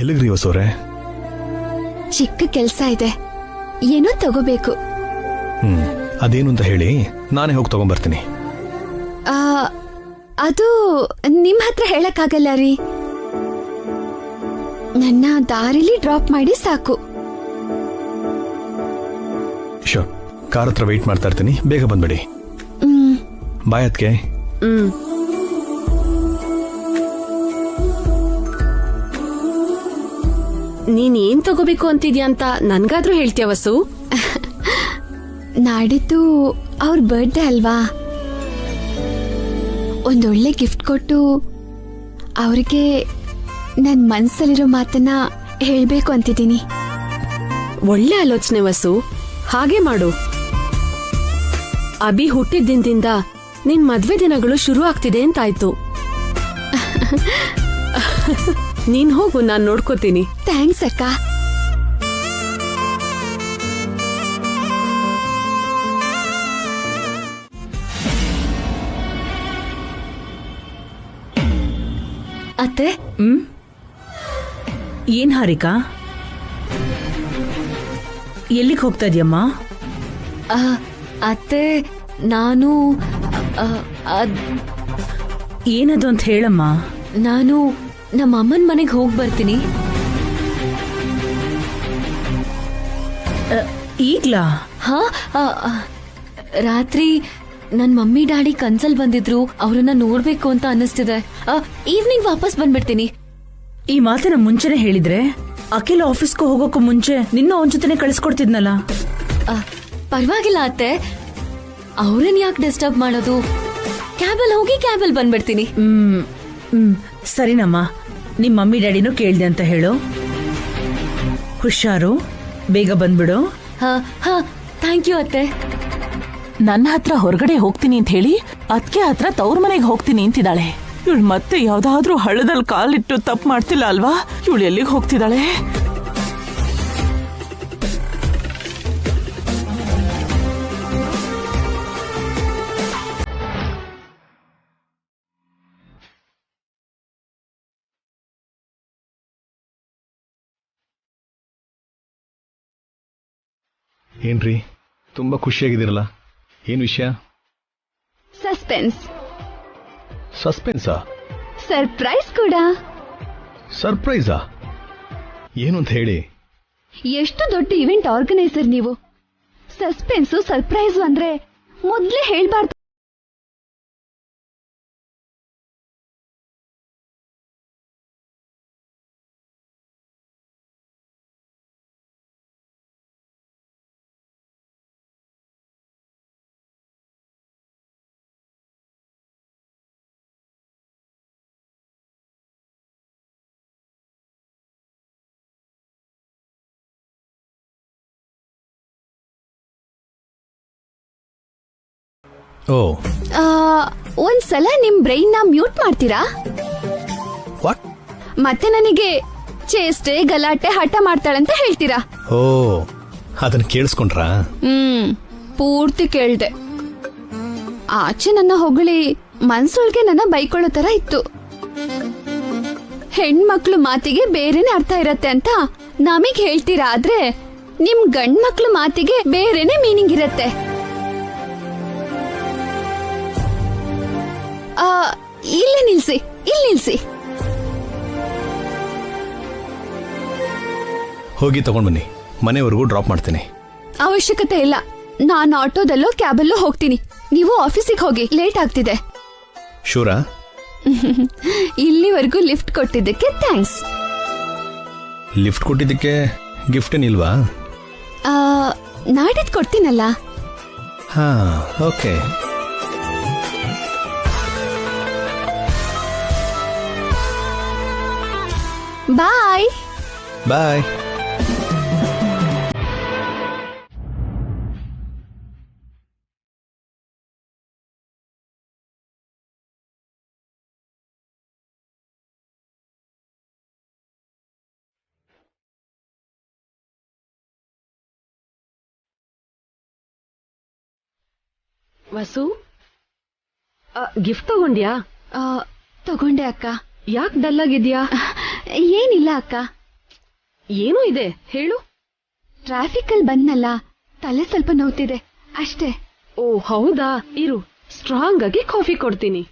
ಎಲ್ಲಿಗ್ರಿ ಹೊಸವ್ರೆ? ಚಿಕ್ಕ ಕೆಲ್ಸ ಇದೆ, ಏನೋ ತಗೋಬೇಕು. ಅದೇನು ಅಂತ ಹೇಳಿ, ನಾನೇ ಹೋಗಿ ತಗೊಂಡ್ಬರ್ತೀನಿ. ಅದು ನಿಮ್ ಹತ್ರ ಹೇಳಕ್ಕಾಗಲ್ಲ ರೀ. ನನ್ನ ದಾರಿಲಿ ಡ್ರಾಪ್ ಮಾಡಿ ಸಾಕು. ಶೋರ್, ಕಾರ್ ಹತ್ರ ವೆಯ್ಟ್ ಮಾಡ್ತಾ ಇರ್ತೀನಿ, ಬೇಗ ಬಂದ್ಬಿಡಿ. ಬಾಯ್ ಅದ್ಕೆ. ನೀನ್ ಏನ್ ತಗೋಬೇಕು ಅಂತಿದ್ಯಾ ಅಂತ ನನ್ಗಾದ್ರೂ ಹೇಳ್ತೀಯ ವಸು? ನಾಡಿದ್ದು ಅವ್ರ ಬರ್ಡೇ ಅಲ್ವಾ, ಒಂದೊಳ್ಳೆ ಗಿಫ್ಟ್ ಕೊಟ್ಟು ಅವ್ರಿಗೆ ನನ್ ಮನ್ಸಲ್ಲಿರೋ ಮಾತನ್ನ ಹೇಳ್ಬೇಕು ಅಂತಿದ್ದೀನಿ. ಒಳ್ಳೆ ಆಲೋಚನೆ ವಸು, ಹಾಗೆ ಮಾಡು. ಅಭಿ ಹುಟ್ಟಿದ ದಿನದಿಂದ ನಿನ್ ಮದ್ವೆ ದಿನಗಳು ಶುರು ಆಗ್ತಿದೆ ಅಂತಾಯ್ತು. ನೀನ್ ಹೋಗು, ನಾನ್ ನೋಡ್ಕೋತೀನಿ. ಥ್ಯಾಂಕ್ಸ್ ಅಕ್ಕ. ಅತ್ತೆ. ಏನ್ ಹಾರಿಕಾ, ಎಲ್ಲಿಗೆ ಹೋಗ್ತಾ ಇದೀಯಮ್ಮ? ಅತ್ತೆ, ನಾನು ಏನದು ಅಂತ ಹೇಳಮ್ಮ. ನಾನು ನಮ್ಮ ಅಮ್ಮನ ಮನೆಗೆ ಹೋಗಿ ಬರ್ತೀನಿ. ಈಗ್ಲಾ? ಹಾ, ರಾತ್ರಿ ನನ್ ಮಮ್ಮಿ ಡ್ಯಾಡಿ ಕನ್ಸಲ್ ಬಂದಿದ್ರು, ಅವ್ರನ್ನ ನೋಡ್ಬೇಕು ಅಂತ ಅನ್ನಿಸ್ತಿದೆ. ಈವ್ನಿಂಗ್ ವಾಪಸ್ ಬಂದ್ಬಿಡ್ತೀನಿ. ಈ ಮಾತನ್ನ ಮುಂಚೆನೆ ಹೇಳಿದ್ರೆ ಅಖಿಲ್ ಆಫೀಸ್ಗೂ ಹೋಗೋಕ್ಕೂ ಮುಂಚೆ ನಿನ್ನ ಅವನ ಜೊತೆನೆ ಕಳಿಸ್ಕೊಡ್ತಿದ್ನಲ್ಲ. ಪರವಾಗಿಲ್ಲ ಅತ್ತೆ, ಅವ್ರನ್ನ ಯಾಕೆ ಡಿಸ್ಟರ್ಬ್ ಮಾಡೋದು? ಕ್ಯಾಬಲ್ ಹೋಗಿ ಕ್ಯಾಬಲ್ ಬಂದ್ಬಿಡ್ತೀನಿ. ಸರಿನಮ್ಮ, ನಿಮ್ ಮಮ್ಮಿ ಡ್ಯಾಡಿನೂ ಕೇಳ್ದೆ ಅಂತ ಹೇಳು. ಹುಷಾರು, ಬೇಗ ಬಂದ್ಬಿಡು. ಹಾ, ಥ್ಯಾಂಕ್ ಯು ಅತ್ತೆ. ನನ್ನ ಹತ್ರ ಹೊರಗಡೆ ಹೋಗ್ತೀನಿ ಅಂತ ಹೇಳಿ ಅದಕ್ಕೆ ಹತ್ರ ತವ್ರ ಮನೆಗೆ ಹೋಗ್ತೀನಿ ಅಂತಿದ್ದಾಳೆ. ಇವಳು ಮತ್ತೆ ಯಾವ್ದಾದ್ರೂ ಹಳ್ಳದಲ್ಲಿ ಕಾಲಿಟ್ಟು ತಪ್ಪು ಮಾಡ್ತಿಲ್ಲ ಅಲ್ವಾ? ಇವಳು ಎಲ್ಲಿಗೆ ಹೋಗ್ತಿದ್ದಾಳೆ? ಏನ್ರಿ, ತುಂಬಾ ಖುಷಿಯಾಗಿದ್ದೀರಲ್ಲ, ಏನ್ ವಿಷಯ? ಸಸ್ಪೆನ್ಸ್. ಸಸ್ಪೆನ್ಸಾ? ಸರ್ಪ್ರೈಸ್ ಕೂಡ. ಸರ್ಪ್ರೈಸಾ? ಏನು ಅಂತ ಹೇಳಿ. ಎಷ್ಟು ದೊಡ್ಡ ಇವೆಂಟ್ ಆರ್ಗನೈಸರ್ ನೀವು, ಸಸ್ಪೆನ್ಸು ಸರ್ಪ್ರೈಸು ಅಂದ್ರೆ ಮೊದ್ಲೇ ಹೇಳ್ಬಾರ್ದು. ಒಂದ್ಸಲ ನಿಮ್ ಬ್ರೈನ್ ನ ಮ್ಯೂಟ್ ಮಾಡ್ತೀರಾ? ಮತ್ತೆ ನನಗೆ ಚೇಷ್ಟೆ, ಗಲಾಟೆ, ಹಠ ಮಾಡ್ತಾಳಂತ ಹೇಳ್ತೀರಾ? ಓ, ಅದನ್ನ ಕೇಳಿಸ್ಕೊಂಡ್ರಾ? ಪೂರ್ತಿ ಕೇಳ್ದೆ. ಆಚೆ ನನ್ನ ಹೊಗಳಿ ಮನ್ಸೊಳ್ಗೆ ನನ್ನ ಬೈಕೊಳ್ಳೋ ತರ ಇತ್ತು. ಹೆಣ್ಮಕ್ಳು ಮಾತಿಗೆ ಬೇರೆನೆ ಅರ್ಥ ಇರತ್ತೆ ಅಂತ ನಮಗ್ ಹೇಳ್ತೀರಾ, ಆದ್ರೆ ನಿಮ್ ಗಂಡ್ ಮಕ್ಳು ಮಾತಿಗೆ ಬೇರೆನೆ ಮೀನಿಂಗ್ ಇರತ್ತೆ. ಇಲ್ಲಿ ನಿಲ್ಸಿ, ಇಲ್ಲಿ ನಿಲ್ಸಿ. ಹೋಗಿ ತಗೊಂಡ್ ಬನ್ನಿ, ಮನೆವರೆಗೂ ಡ್ರಾಪ್ ಮಾಡ್ತೀನಿ. ಅವಶ್ಯಕತೆ ಇಲ್ಲ, ನಾನು ಆಟೋದಲ್ಲೋ ಕ್ಯಾಬಲ್ಲೋ ಹೋಗ್ತೀನಿ. ನೀವು ಆಫೀಸಿಗೆ ಹೋಗಿ, ಲೇಟ್ ಆಗ್ತಿದೆ. ಶೂರಾ? ಇಲ್ಲಿವರೆಗೂ ಲಿಫ್ಟ್ ಕೊಟ್ಟಿದ್ದಕ್ಕೆ ಥ್ಯಾಂಕ್ಸ್. ಲಿಫ್ಟ್ ಕೊಟ್ಟಿದ್ದಕ್ಕೆ ಗಿಫ್ಟ್ ಏನಿಲ್ವಾ? ನಾಡಿದ್ ಕೊಡ್ತೀನಲ್ಲ. ಹಾ, ಓಕೆ. ಬಾಯ್ ಬಾಯ್. ವಸು, ಗಿಫ್ಟ್ ತಗೊಂಡ್ಯಾ? ತಗೊಂಡೆ ಅಕ್ಕ. ಯಾಕೆ ಡಲ್ ಆಗಿದ್ಯಾ? ಏನಿಲ್ಲ ಅಕ್ಕ, ಏನೋ ಇದೆ ಹೇಳು. ಟ್ರಾಫಿಕ್ ಅಲ್ಲಿ ಬಂದ್ನಲ್ಲ, ತಲೆ ಸ್ವಲ್ಪ ನೋವ್ತಿದೆ ಅಷ್ಟೇ. ಓ ಹೌದಾ, ಇರು ಸ್ಟ್ರಾಂಗ್ ಆಗಿ ಕಾಫಿ ಕೊಡ್ತೀನಿ.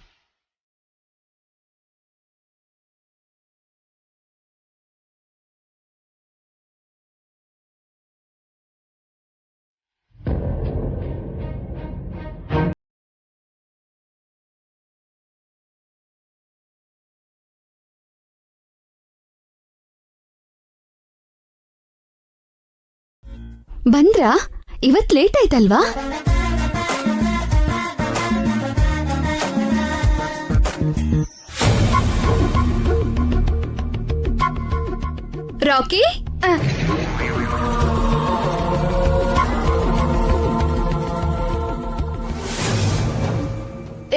ಬಂದ್ರಾ? ಇವತ್ ಲೇಟ್ ಆಯ್ತಲ್ವಾ? ರಾಕಿ,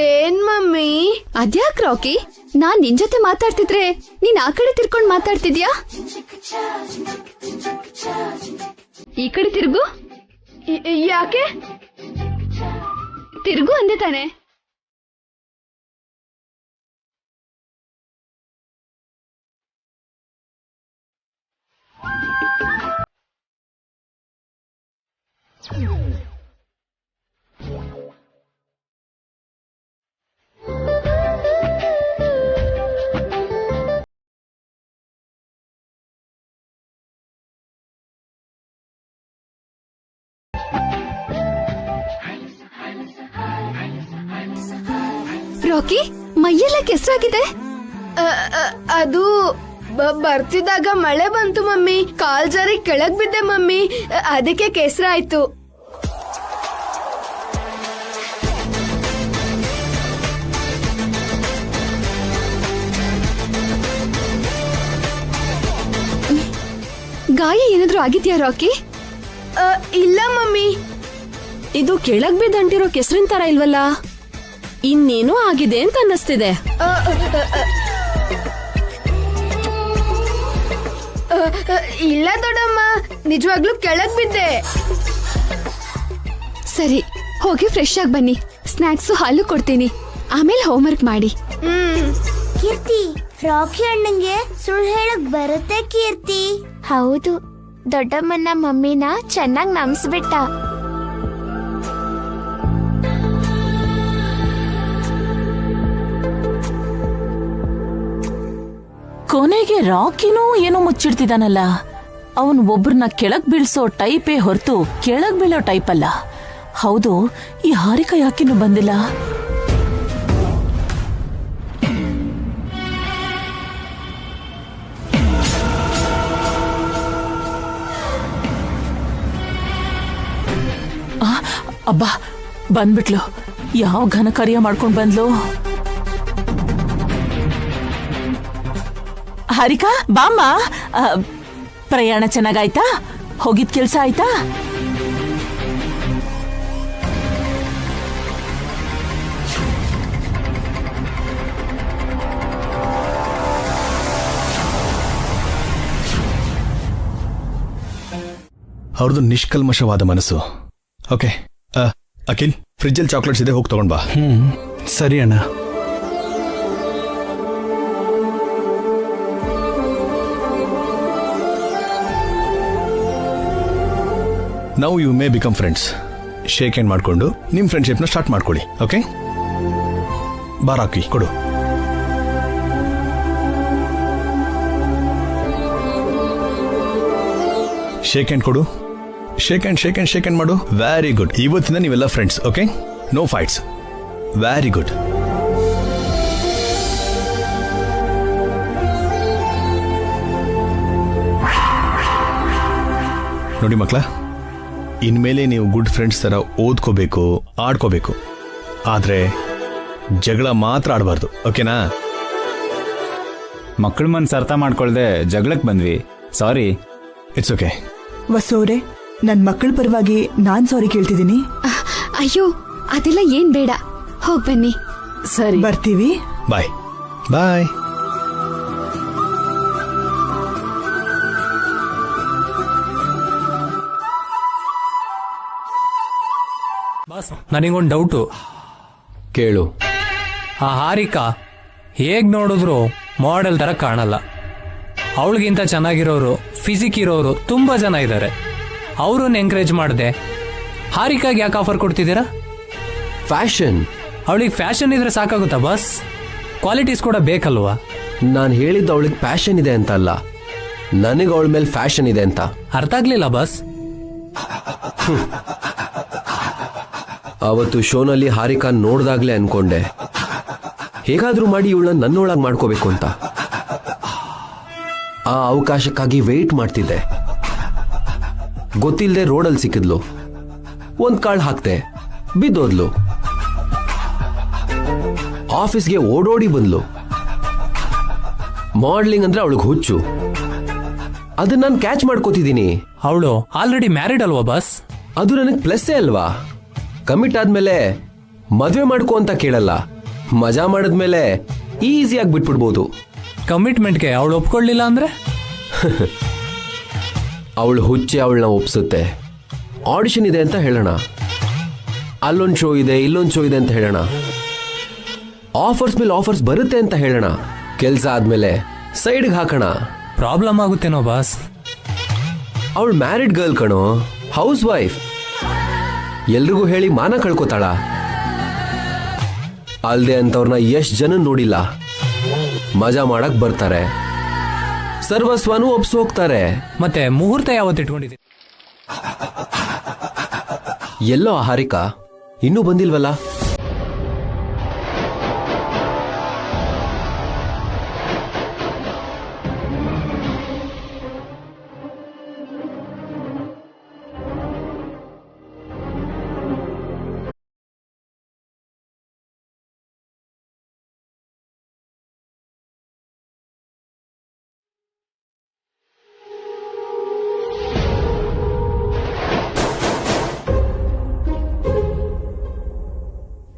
ಏನ್ ಮಮ್ಮಿ? ಅದ್ಯಾಕ್ ರಾಕಿ, ನಾನ್ ನಿನ್ ಜೊತೆ ಮಾತಾಡ್ತಿದ್ರೆ ನೀನ್ ಆ ಕಡೆ ತಿರ್ಕೊಂಡ್ ಮಾತಾಡ್ತಿದ್ಯಾ? ಈ ಕಡೆ ತಿರ್ಗು. ಯಾಕೆ? ತಿರ್ಗು ಅಂದೆ ತಾನೆ. ರಾಕಿ, ಮೈಯೆಲ್ಲ ಕೆಸರಾಗಿದೆ. ಅದು ಬರ್ತಿದ್ದಾಗ ಮಳೆ ಬಂತು ಮಮ್ಮಿ, ಕಾಲ್ ಜಾರಿ ಕೆಳಗ್ ಬಿದ್ದೆ ಮಮ್ಮಿ, ಅದಕ್ಕೆ ಕೆಸರಾಯ್ತು. ಗಾಯ ಏನಾದ್ರೂ ಆಗಿದ್ಯಾ ರಾಕಿ? ಇಲ್ಲ ಮಮ್ಮಿ. ಇದು ಕೆಳಗ್ ಬಿದ್ದ ಅಂಟಿರೋ ಕೆಸರಿನ ತರ ಇಲ್ವಲ್ಲ, ಇನ್ನೇನೋ ಆಗಿದೆ ಅಂತ ಅನ್ನಿಸ್ತಿದೆ. ಇಲ್ಲ ದೊಡ್ಡಮ್ಮ, ನಿಜವಾಗ್ಲೂ ಕೆಳಗ್ ಬಿದ್ದೆ. ಸರಿ, ಹೋಗಿ ಫ್ರೆಶ್ ಆಗಿ ಬನ್ನಿ. ಸ್ನಾಕ್ಸ್ ಹಾಲು ಕೊಡ್ತೀನಿ, ಆಮೇಲೆ ಹೋಮ್ವರ್ಕ್ ಮಾಡಿ. ಕೀರ್ತಿ, ರಾಕಿ ಅಣ್ಣಂಗೆ ಸುಳ್ಳು ಹೇಳಕ್ ಬರುತ್ತೆ ಕೀರ್ತಿ. ಹೌದು, ದೊಡ್ಡಮ್ಮನ ಮಮ್ಮಿನ ಚೆನ್ನಾಗ್ ನಂಬಿಸ್ಬಿಟ್ಟ. ಕೊನೆಗೆ ರಾಕಿನೂ ಏನೋ ಮುಚ್ಚಿಡ್ತಿದ್ದಾನಲ್ಲ. ಅವನ್ ಒಬ್ರನ್ನ ಕೆಳಗ್ ಬೀಳ್ಸೋ ಟೈಪೇ ಹೊರತು ಕೆಳಗ್ ಬೀಳೋ ಟೈಪ್ ಅಲ್ಲ. ಹೌದು, ಈ ಹಾರಿಕಾ ಯಾಕಿನ್ನೂ ಬಂದಿಲ್ಲ? ಅಬ್ಬಾ, ಬಂದ್ಬಿಟ್ಲು. ಯಾವ ಘನ ಕಾರ್ಯ ಮಾಡ್ಕೊಂಡ್ ಬಂದ್ಲು? ಹಾರಿಕಾ, ಬಾಮ್ಮ. ಪ್ರಯಾಣ ಚೆನ್ನಾಗಾಯ್ತಾ? ಹೋಗಿದ್ ಕೆಲ್ಸ ಆಯ್ತಾ? ಅವ್ರದ್ದು ನಿಷ್ಕಲ್ಮಶವಾದ ಮನಸ್ಸು. ಓಕೆ ಅಖಿಲ್, ಫ್ರಿಜ್ಜಲ್ಲಿ ಚಾಕ್ಲೇಟ್ಸ್ ಇದೆ, ಹೋಗಿ ತಗೊಂಡ್ ಬಾ. ಸರಿ ಅಣ್ಣ. Now you may become friends. Shake hand ಮಾಡ್ಕೊಂಡು ನಿಮ್ ಫ್ರೆಂಡ್ಶಿಪ್ನ ಸ್ಟಾರ್ಟ್ ಮಾಡ್ಕೊಳ್ಳಿ. ಓಕೆ, ಬಾ ರಾಕಿ, ಕೊಡು. ಶೇಕ್ ಹ್ಯಾಂಡ್ ಕೊಡು. Shake hand, shake hand, shake hand ಮಾಡು. Very good. ಇವತ್ತಿಂದ ನೀವೆಲ್ಲ friends. Okay, no fights. Very good. ನೋಡಿ ಮಕ್ಕಳ, ಇನ್ಮೇಲೆ ನೀವು ಗುಡ್ ಫ್ರೆಂಡ್ಸ್ ತರ ಓದ್ಕೋಬೇಕು, ಆಡ್ಕೋಬೇಕು. ಆದ್ರೆ ಜಗಳ ಮಾತ್ರ ಆಡಬಾರ್ದು. ಓಕೆನಾ? ಮಕ್ಕಳ ಮನ್ಸು ಅರ್ಥ ಮಾಡ್ಕೊಳ್ದೆ ಜಗಳಕ್ಕೆ ಬಂದ್ವಿ. ಸಾರಿ. It's okay. ವಸೋರೆ, ನನ್ ಮಕ್ಕಳ ಪರವಾಗಿ ನಾನ್ ಸಾರಿ ಕೇಳ್ತಿದ್ದೀನಿ. ಅಯ್ಯೋ, ಅದೆಲ್ಲ ಏನ್ ಬೇಡ, ಹೋಗ್ ಬನ್ನಿ. ಸರಿ, ಬರ್ತೀವಿ. ಬಾಯ್ ಬಾಯ್. ನನಗೊಂದು ಡೌಟು. ಕೇಳು. ಆ ಹಾರಿಕಾ ಹೇಗ್ ನೋಡಿದ್ರು ಮಾಡೆಲ್ ತರ ಕಾಣಲ್ಲ. ಅವಳಿಗಿಂತ ಚೆನ್ನಾಗಿರೋರು ಫಿಸಿಕ್ ಇರೋರು ತುಂಬಾ ಜನ ಇದ್ದಾರೆ. ಅವ್ರನ್ನ ಎಂಕರೇಜ್ ಮಾಡಿದೆ. ಹಾರಿಕಾಗೆ ಯಾಕೆ ಆಫರ್ ಕೊಡ್ತಿದ್ದೀರಾ? ಫ್ಯಾಷನ್. ಅವಳಿಗೆ ಫ್ಯಾಷನ್ ಇದ್ರೆ ಸಾಕಾಗುತ್ತಾ ಬಾಸ್? ಕ್ವಾಲಿಟೀಸ್ ಕೂಡ ಬೇಕಲ್ವಾ? ನಾನು ಹೇಳಿದ್ದು ಅವಳಿಗೆ ಪ್ಯಾಷನ್ ಇದೆ ಅಂತ ಅಲ್ಲ, ನನಗೆ ಅವಳ ಮೇಲೆ ಫ್ಯಾಷನ್ ಇದೆ ಅಂತ. ಅರ್ಥ ಆಗ್ಲಿಲ್ಲ ಬಾಸ್. ಅವತ್ತು ಶೋನಲ್ಲಿ ಹಾರಿಕಾ ನೋಡ್ದಾಗ್ಲೇ ಅನ್ಕೊಂಡೆ ಹೇಗಾದ್ರೂ ಮಾಡಿ ಇವಳನ್ನ ನನ್ನೊಳಗೆ ಮಾಡ್ಕೋಬೇಕು ಅಂತ. ಆ ಅವಕಾಶಕ್ಕಾಗಿ ವೆಯ್ಟ್ ಮಾಡ್ತಿದ್ದೆ. ಗೊತ್ತಿಲ್ಲದೆ ರೋಡಲ್ಲಿ ಸಿಕ್ಕಿದ್ಲು. ಒಂದ್ ಕಾಳು ಹಾಕ್ತೆ, ಬಿದ್ದೋದ್ಲು. ಆಫೀಸ್ಗೆ ಓಡೋಡಿ ಬಂದ್ಲು. ಮಾಡ್ಲಿಂಗ್ ಅಂದ್ರೆ ಅವಳಿಗೆ ಹುಚ್ಚು. ಅದನ್ನ ನಾನು ಕ್ಯಾಚ್ ಮಾಡ್ಕೋತಿದ್ದೀನಿ. ಅವಳು ಆಲ್ರೆಡಿ ಮ್ಯಾರಿಡ್ ಅಲ್ವಾ ಬಾಸ್? ಅದು ನನಗೆ ಪ್ಲಸ್ಸೇ ಅಲ್ವಾ? ಕಮಿಟ್ ಆದ್ಮೇಲೆ ಮದ್ವೆ ಮಾಡ್ಕೋ ಅಂತ ಕೇಳಲ್ಲ. ಮಜಾ ಮಾಡಿದ್ಮೇಲೆ ಈಸಿಯಾಗಿ ಬಿಟ್ಬಿಡ್ಬೋದು. ಕಮಿಟ್ಮೆಂಟ್ಗೆ ಅವಳು ಒಪ್ಕೊಳ್ಳಿಲ್ಲ ಅಂದ್ರೆ? ಅವಳು ಹುಚ್ಚೆ ಅವಳನ್ನ ಒಪ್ಸುತ್ತೆ. ಆಡಿಷನ್ ಇದೆ ಅಂತ ಹೇಳೋಣ, ಅಲ್ಲೊಂದು ಶೋ ಇದೆ, ಇಲ್ಲೊಂದು ಶೋ ಇದೆ ಅಂತ ಹೇಳೋಣ, ಆಫರ್ಸ್ ಮೇಲೆ ಆಫರ್ಸ್ ಬರುತ್ತೆ ಅಂತ ಹೇಳೋಣ. ಕೆಲಸ ಆದ್ಮೇಲೆ ಸೈಡ್ಗೆ ಹಾಕೋಣ. ಪ್ರಾಬ್ಲಮ್ ಆಗುತ್ತೇನೋ ಬಾಸ್? ಅವಳು ಮ್ಯಾರಿಡ್ ಗರ್ಲ್ ಕಣೋ, ಹೌಸ್ ವೈಫ್. ಎಲ್ರಿಗೂ ಹೇಳಿ ಮಾನ ಕಳ್ಕೋತಾಳ. ಅಲ್ದೆ ಅಂತವ್ರನ್ನ ಎಷ್ಟು ಜನ ನೋಡಿಲ್ಲ. ಮಜಾ ಮಾಡಕ್ ಬರ್ತಾರೆ, ಸರ್ವಸ್ವನೂ ಒಪ್ಸು ಹೋಗ್ತಾರೆ. ಮತ್ತೆ ಮುಹೂರ್ತ ಯಾವತ್ತು ಇಟ್ಕೊಂಡಿದ್ದೀರಿ? ಎಲ್ಲೋ ಹಾರಿಕಾ ಇನ್ನೂ ಬಂದಿಲ್ವಲ್ಲ?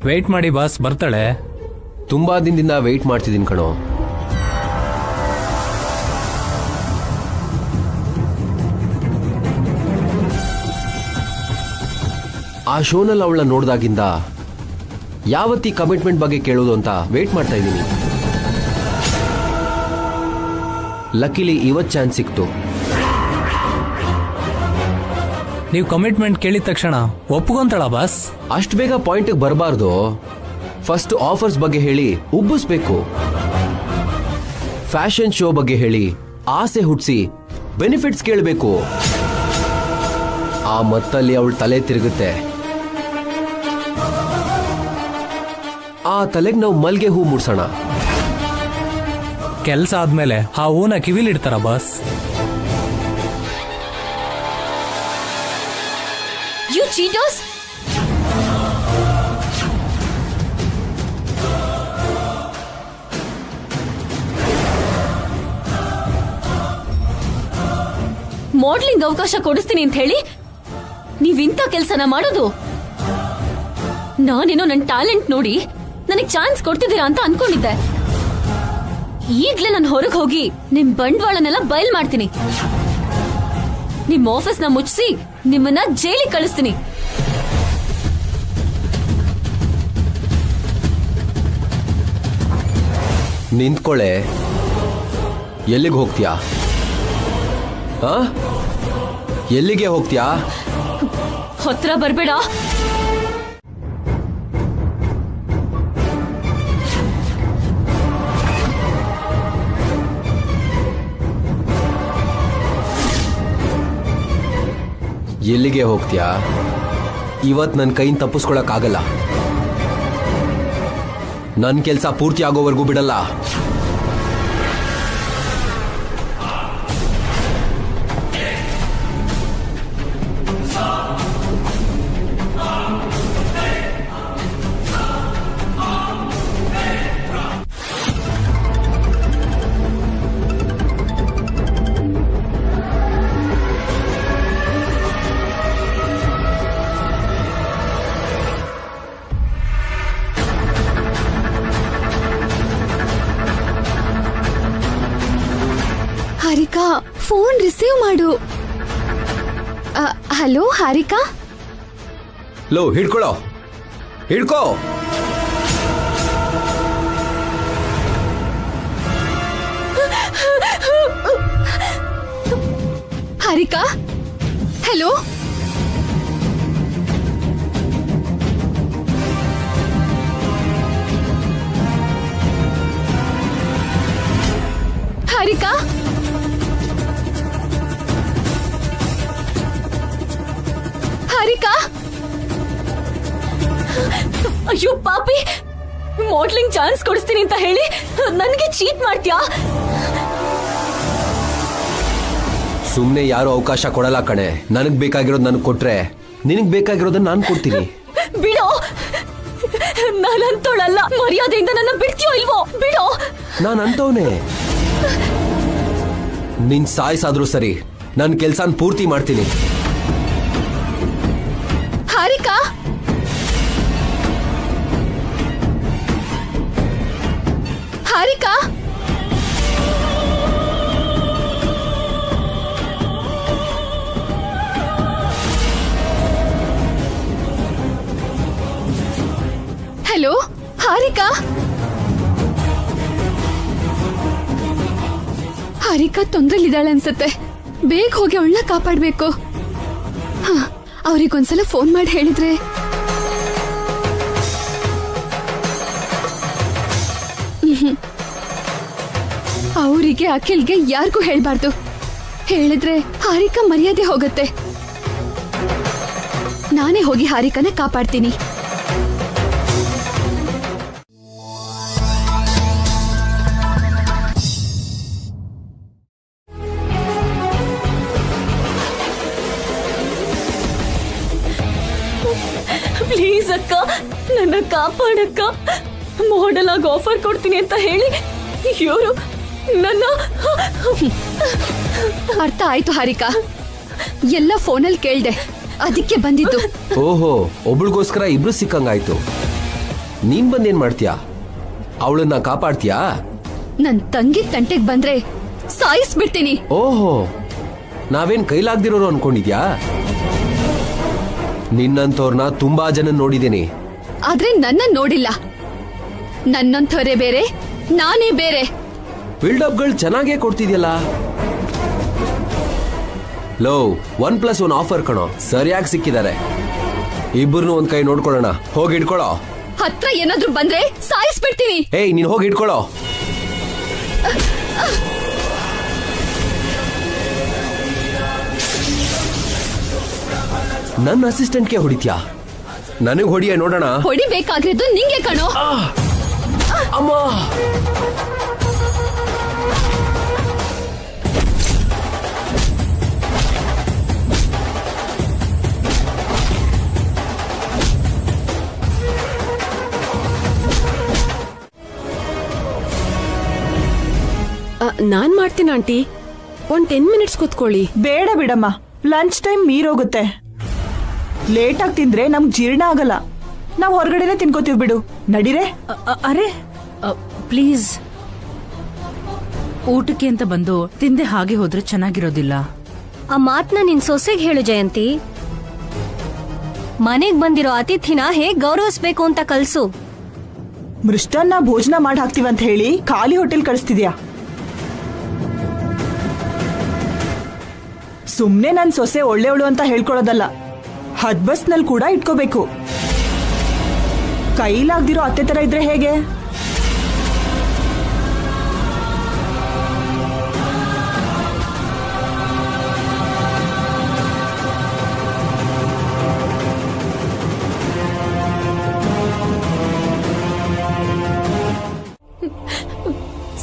ವೆಯ್ಟ್ ಮಾಡಿ ಬಾಸ್, ಬರ್ತಾಳೆ. ತುಂಬಾ ದಿನದಿಂದ ವೆಯ್ಟ್ ಮಾಡ್ತಿದ್ದೀನಿ ಕಣೋ. ಆ ಶೋನಲ್ಲಿ ಅವಳನ್ನ ನೋಡ್ದಾಗಿಂದ ಯಾವತ್ತಿ ಕಮಿಟ್ಮೆಂಟ್ ಬಗ್ಗೆ ಕೇಳೋದು ಅಂತ ವೇಟ್ ಮಾಡ್ತಾ ಇದ್ದೀನಿ. ಲಕ್ಕಿಲಿ ಇವತ್ತು ಚಾನ್ಸ್ ಸಿಕ್ತು. ನೀವು ಕಮಿಟ್ಮೆಂಟ್ ಕೇಳಿದ ತಕ್ಷಣ ಒಪ್ಕೊಂತಾಳ ಬಾಸ್? ಅಷ್ಟು ಬೇಗ ಪಾಯಿಂಟ್ಗೆ ಬರಬಾರ್ದು. ಫಸ್ಟ್ ಆಫರ್ಸ್ ಬಗ್ಗೆ ಹೇಳಿ ಉಬ್ಬಿಸ್ಬೇಕು. ಫ್ಯಾಷನ್ ಶೋ ಬಗ್ಗೆ ಹೇಳಿ ಆಸೆ ಹುಟ್ಟಿಸಿ ಬೆನಿಫಿಟ್ಸ್ ಕೇಳಬೇಕು. ಆ ಮತ್ತಲ್ಲಿ ಅವಳ ತಲೆ ತಿರುಗುತ್ತೆ. ಆ ತಲೆಗೆ ನಾವು ಮಲ್ಗೆ ಹೂ ಮುಡ್ಸೋಣ. ಕೆಲಸ ಆದ್ಮೇಲೆ ಆ ಹೂನ ಕಿವಿಲಿಡ್ತಾರ ಬಾಸ್? You cheaters! ಮಾಡ್ಲಿಂಗ್ ಅವಕಾಶ ಕೊಡಿಸ್ತೀನಿ ಅಂತ ಹೇಳಿ ನೀವಿಂತ ಕೆಲಸನ ಮಾಡೋದು? ನಾನೇನೋ ನನ್ನ ಟ್ಯಾಲೆಂಟ್ ನೋಡಿ ನನಗೆ ಚಾನ್ಸ್ ಕೊಡ್ತಿದ್ದೀರಾ ಅಂತ ಅನ್ಕೊಂಡಿದ್ದೆ. ಈಗ್ಲೇ ನಾನು ಹೊರಗೆ ಹೋಗಿ ನಿಮ್ ಬಂಡವಾಳನೆಲ್ಲ ಬಯಲ್ ಮಾಡ್ತೀನಿ. ನಿಮ್ ಆಫೀಸ್ನ ಮುಚ್ಚಿಸಿ ನಿಮ್ಮನ್ನ ಜೈಲಿಗೆ ಕಳಿಸ್ತೀನಿ. ನಿಂತ್ಕೊಳ್ಳೆ. ಎಲ್ಲಿಗೆ ಹೋಗ್ತೀಯಾ? ಎಲ್ಲಿಗೆ ಹೋಗ್ತೀಯಾ? ಹತ್ರ ಬರ್ಬೇಡ. ಎಲ್ಲಿಗೆ ಹೋಗ್ತೀಯಾ? ಇವತ್ತು ನನ್ನ ಕೈಯಿಂದ ತಪ್ಪಿಸ್ಕೊಳಕ್ಕಾಗಲ್ಲ. ನನ್ನ ಕೆಲಸ ಪೂರ್ತಿ ಆಗೋವರೆಗೂ ಬಿಡಲ್ಲ. ಹಾರಿಕಾ, ಫೋನ್ ರಿಸೀವ್ ಮಾಡು. ಹಲೋ ಹಾರಿಕಾ. ಲೋ, ಹಿಡ್ಕೊಳ್ಳೋ, ಹಿಡ್ಕೋ. ಹಾರಿಕಾ, ಹಲೋ. ಹಾರಿಕಾ, ಹಾರಿಕಾ. ಅಯ್ಯೋ ಪಾಪಿ, ಮಾಡ್ಲಿಂಗ್ ಚಾನ್ಸ್ ಕೊಡಿಸ್ತೀನಿ ಅಂತ ಹೇಳಿ ನನಗೆ ಚೀಟ್ ಮಾಡ್ತೀಯಾ? ಸುಮ್ನೆ ಯಾರು ಅವಕಾಶ ಕೊಡಲ್ಲ ಕಣೆ. ನನಗ್ ಬೇಕಾಗಿರೋದು ನನಗ್ ಕೊಟ್ರೆ ನಿನಗ್ ಬೇಕಾಗಿರೋದನ್ನ ನಾನು ಕೊಡ್ತೀನಿ. ಬಿಡೋ, ನಾನಂತೋಳಲ್ಲ. ಮರ್ಯಾದೆಯಿಂದ ನನ್ನ ಬಿಡ್ತೀಯೋ ಇಲ್ವೋ? ಬಿಡೋ. ನಾನು ಅಂತವನೇ. ನಿನ್ ಸಾಯಿಸಾದ್ರೂ ಸರಿ, ನನ್ನ ಕೆಲ್ಸನ ಪೂರ್ತಿ ಮಾಡ್ತೀನಿ. ಹಾರಿಕಾ, ಹಾರಿಕಾ. ಹಲೋ ಹಾರಿಕಾ. ಹಾರಿಕಾ ತೊಂದ್ರೆಲಿದ್ದಾಳೆ ಅನ್ಸತ್ತೆ. ಬೇಗ ಹೋಗಿ ಅವಳನ್ನ ಕಾಪಾಡ್ಬೇಕು. ಅವ್ರಿಗೊಂದ್ಸಲ ಫೋನ್ ಮಾಡಿ ಹೇಳಿದ್ರೆ. ಅವರಿಗೆ ಅಖಿಲ್ಗೆ ಯಾರಿಗೂ ಹೇಳ್ಬಾರ್ದು. ಹೇಳಿದ್ರೆ ಹಾರಿಕಾ ಮರ್ಯಾದೆ ಹೋಗುತ್ತೆ. ನಾನೇ ಹೋಗಿ ಹಾರಿಕಾನ ಕಾಪಾಡ್ತೀನಿ. ಪ್ಲೀಸ್ ಅಕ್ಕ, ನನ್ನ ಕಾಪಾಡಕ್ಕ. ಮಾಡೆಲ್ ಆಗಿ ಆಫರ್ ಕೊಡ್ತೀನಿ ಅಂತ ಹೇಳಿ ಇವರು ನನ್ನ. ಅರ್ಥ ಆಯ್ತು ಹಾರಿಕಾ, ಎಲ್ಲ ಫೋನಲ್ಲಿ ಕೇಳ್ದೆ, ಅದಕ್ಕೆ ಬಂದಿದ್ದು. ಓಹೋ, ಒಬ್ಳಿಗೋಸ್ಕರ ಇಬ್ರು ಸಿಕ್ಕಂಗಾಯ್ತು. ನೀನ್ ಬಂದೇನ್ ಮಾಡ್ತೀಯಾ? ಅವಳನ್ನ ಕಾಪಾಡ್ತೀಯಾ? ನನ್ ತಂಗಿ ತಂಟೆಗ್ ಬಂದ್ರೆ ಸಾಯಿಸ್ಬಿಡ್ತೀನಿ. ಓಹೋ, ನಾವೇನ್ ಕೈಲಾಗ್ದಿರೋರು ಅನ್ಕೊಂಡಿದ್ಯಾ? ನಿನ್ನಂತವ್ರನ್ನ ತುಂಬಾ ಜನ ನೋಡಿದ್ದೀನಿ, ಆದ್ರೆ ನನ್ನ ನೋಡಿಲ್ಲ. ನನ್ನಂಥವರೇ ಬೇರೆ, ನಾನೇ ಬೇರೆ. ಬಿಲ್ಡಪ್ಗಳು ಚೆನ್ನಾಗೇ ಕೊಡ್ತಿದ್ಯಲ್ಲ. ಲೋ, 1+1 ಆಫರ್ ಕಣೋ, ಸರಿಯಾಗಿ ಸಿಕ್ಕಿದ್ದಾರೆ. ಇಬ್ಬರನ್ನು ಒಂದ್ ಕೈ ನೋಡ್ಕೊಳ್ಳೋಣ. ಹೋಗಿ ಇಟ್ಕೊಳ್ಳೋ. ಹತ್ರ ಏನಾದ್ರೂ ಬಂದ್ರೆ ಸಾಯಿಸ್ಬಿಡ್ತೀನಿ. ಏಯ್, ನೀನ್ ಹೋಗಿ ಇಟ್ಕೊಳ್ಳೋ. ನನ್ನ ಅಸಿಸ್ಟೆಂಟ್ಗೆ ಹೊಡಿತ್ಯಾ? ನನಗ್ ಹೊಡಿಯ ನೋಡೋಣ. ಹೊಡಿಬೇಕಾಗಿರೋದು ನಿಂಗೆ ಕಣೋ. ಅಮ್ಮ, ನಾನ್ ಮಾಡ್ತೀನಿ ಆಂಟಿ. 10 ಮಿನಿಟ್ಸ್ ಕೂತ್ಕೊಳ್ಳಿ. ಬೇಡ ಬಿಡಮ್ಮ, ಲಂಚ್ ಟೈಮ್ ಮೀರೋಗುತ್ತೆ. ಲೇಟ್ ಆಗಿ ತಿಂದ್ರೆ ನಮ್ಗೆ ಜೀರ್ಣ ಆಗಲ್ಲ. ನಾವು ಹೊರಗಡೆನೆ ತಿನ್ಕೋತೀವಿ ಬಿಡು. ನಡೀರೆ. ಅರೆ ಪ್ಲೀಸ್, ಊಟಕ್ಕೆ ಅಂತ ಬಂದು ತಿಂದೆ ಹಾಗೆ ಹೋದ್ರೆ ಚೆನ್ನಾಗಿರೋದಿಲ್ಲ. ಆ ಮಾತ್ನ ನಿನ್ ಸೊಸೆಗೆ ಹೇಳು ಜಯಂತಿ. ಮನೆಗ್ ಬಂದಿರೋ ಅತಿಥಿನ ಹೇಗ್ ಗೌರವಿಸ್ಬೇಕು ಅಂತ ಕಲ್ಸು. ಮೃಷ್ಟಾನ್ನ ಭೋಜನ ಮಾಡಿ ಹಾಕ್ತಿವಂತ ಹೇಳಿ ಖಾಲಿ ಹೋಟೆಲ್ ಕಳಿಸ್ತಿದ್ಯಾ? ಸುಮ್ನೆ ನನ್ ಸೊಸೆ ಒಳ್ಳೆಯವಳು ಅಂತ ಹೇಳ್ಕೊಳ್ಳೋದಲ್ಲ, ಹದ್ಬಸ್ನಲ್ಲಿ ಕೂಡ ಇಟ್ಕೋಬೇಕು. ಕೈಲಾಗ್ದಿರೋ ಅತ್ತೆ ತರ ಇದ್ರೆ ಹೇಗೆ?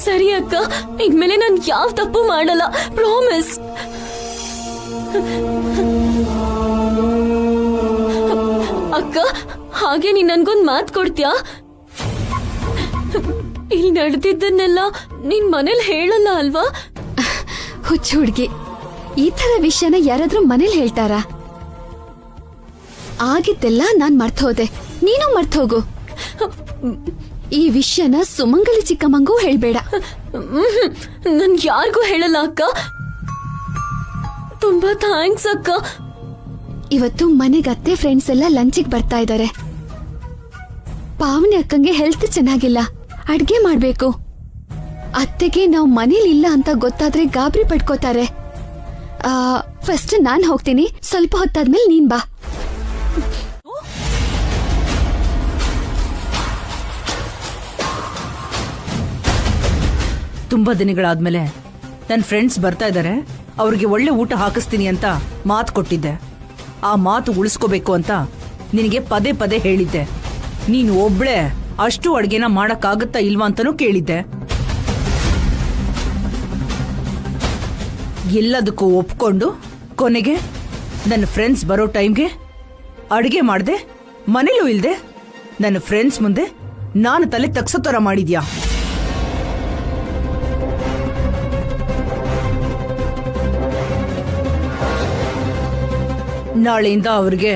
ಸರಿ ಅಕ್ಕ, ಇನ್ಮೇಲೆ ನಾನು ಯಾವ ತಪ್ಪು ಮಾಡಲ್ಲ, ಪ್ರಾಮಿಸ್. ಅಕ್ಕ, ಹಾಗೆ ನೀನ್ ನನ್ಗೊಂದ್ ಮಾತ್ ಕೊಡ್ತೀಯಾ? ಇಲ್ಲಿ ನಡೆದಿದ್ದನ್ನೆಲ್ಲ ನಿನ್ ಮನೇಲಿ ಹೇಳಲ್ಲ ಅಲ್ವಾ? ಹುಚ್ಚ ಹುಡ್ಗಿ, ಈ ತರ ವಿಷಯನ ಯಾರಾದ್ರೂ ಮನೇಲಿ ಹೇಳ್ತಾರಾ? ಆಗಿದ್ದೆಲ್ಲ ನಾನ್ ಮರ್ತೋದೆ, ನೀನು ಮರ್ತೋಗು. ಈ ವಿಷಯನ ಸುಮಂಗಲಿ ಚಿಕ್ಕಮ್ಮಂಗೂ ಹೇಳ್ಬೇಡ. ನನ್ ಯಾರಿಗೂ ಹೇಳಲ್ಲ ಅಕ್ಕ. ತುಂಬಾ ಥ್ಯಾಂಕ್ಸ್ ಅಕ್ಕ. ಇವತ್ತು ಮನೆಗೆ ಅತ್ತೆ ಫ್ರೆಂಡ್ಸ್ ಎಲ್ಲ ಲಂಚಿಗೆ ಬರ್ತಾ ಇದ್ದಾರೆ. ಪಾವನಿ ಅಕ್ಕಂಗೆ ಹೆಲ್ತ್ ಚೆನ್ನಾಗಿಲ್ಲ, ಅಡ್ಗೆ ಮಾಡ್ಬೇಕು. ಅತ್ತೆಗೆ ನಾವು ಮನೇಲಿ ಇಲ್ಲ ಅಂತ ಗೊತ್ತಾದ್ರೆ ಗಾಬರಿ ಪಡ್ಕೋತಾರೆ. ಫಸ್ಟ್ ನಾನ್ ಹೋಗ್ತೀನಿ, ಸ್ವಲ್ಪ ಹೊತ್ತಾದ್ಮೇಲೆ ನೀನ್ ಬಾ. ತುಂಬಾ ದಿನಗಳಾದ್ಮೇಲೆ ನನ್ನ ಫ್ರೆಂಡ್ಸ್ ಬರ್ತಾ ಇದ್ದಾರೆ, ಅವ್ರಿಗೆ ಒಳ್ಳೆ ಊಟ ಹಾಕಿಸ್ತೀನಿ ಅಂತ ಮಾತು ಕೊಟ್ಟಿದ್ದೆ. ಆ ಮಾತು ಉಳಿಸ್ಕೋಬೇಕು ಅಂತ ನಿನಗೆ ಪದೇ ಪದೇ ಹೇಳಿದ್ದೆ. ನೀನು ಒಬ್ಳೆ ಅಷ್ಟು ಅಡ್ಗೆನ ಮಾಡಕ್ಕಾಗತ್ತಾ ಇಲ್ವಾ ಅಂತಾನೂ ಕೇಳಿದ್ದೆ. ಎಲ್ಲದಕ್ಕೂ ಒಪ್ಕೊಂಡು ಕೊನೆಗೆ ನನ್ನ ಫ್ರೆಂಡ್ಸ್ ಬರೋ ಟೈಮ್ಗೆ ಅಡ್ಗೆ ಮಾಡ್ದೆ, ಮನೇಲೂ ಇಲ್ದೆ ನನ್ನ ಫ್ರೆಂಡ್ಸ್ ಮುಂದೆ ನಾನು ತಲೆ ತಗ್ಸೋ ತರ ಮಾಡಿದ್ಯಾ? ನಾಳೆಯಿಂದ ಅವ್ರಿಗೆ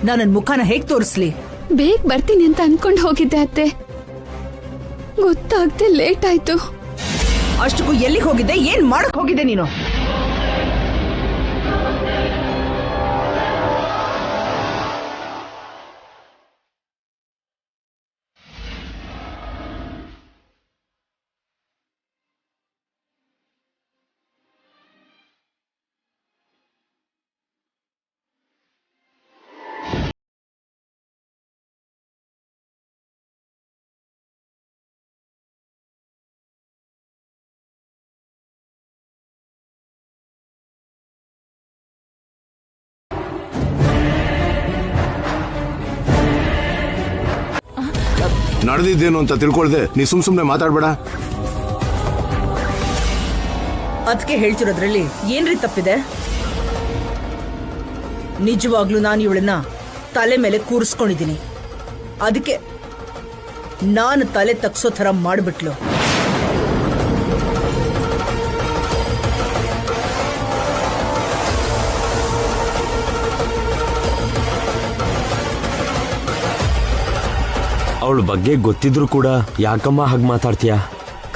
ನನ್ನ ಮುಖನ ಹೇಗ್ ತೋರಿಸ್ಲಿ? ಬೇಗ ಬರ್ತೀನಿ ಅಂತ ಅನ್ಕೊಂಡು ಹೋಗಿದ್ದೆ ಅತ್ತೆ, ಗೊತ್ತಾಗ್ದೆ ಲೇಟ್ ಆಯ್ತು. ಅಷ್ಟಕ್ಕೂ ಎಲ್ಲಿಗೆ ಹೋಗಿದ್ದೆ? ಏನ್ ಮಾಡಕ್ ಹೋಗಿದ್ದೆ ನೀನು? ನಡೆದಿದ್ದೇನು ಅಂತ ತಿಳ್ಕೊಳ್ದೆ ನೀ ಸುಮ್ನೆ ಮಾತಾಡ್ಬೇಡ. ಅದಕ್ಕೆ ಹೇಳ್ತಿರೋದ್ರಲ್ಲಿ ಏನ್ರಿ ತಪ್ಪಿದೆ? ನಿಜವಾಗ್ಲೂ ನಾನು ಇವಳನ್ನ ತಲೆ ಮೇಲೆ ಕೂರಿಸ್ಕೊಂಡಿದ್ದೀನಿ, ಅದಕ್ಕೆ ನಾನು ತಲೆ ತಗ್ಸೋ ಥರ ಮಾಡ್ಬಿಟ್ಲು. ಅವಳ ಬಗ್ಗೆ ಗೊತ್ತಿದ್ರು ಕೂಡ ಯಾಕಮ್ಮ ಹಾಗೆ ಮಾತಾಡ್ತೀಯಾ?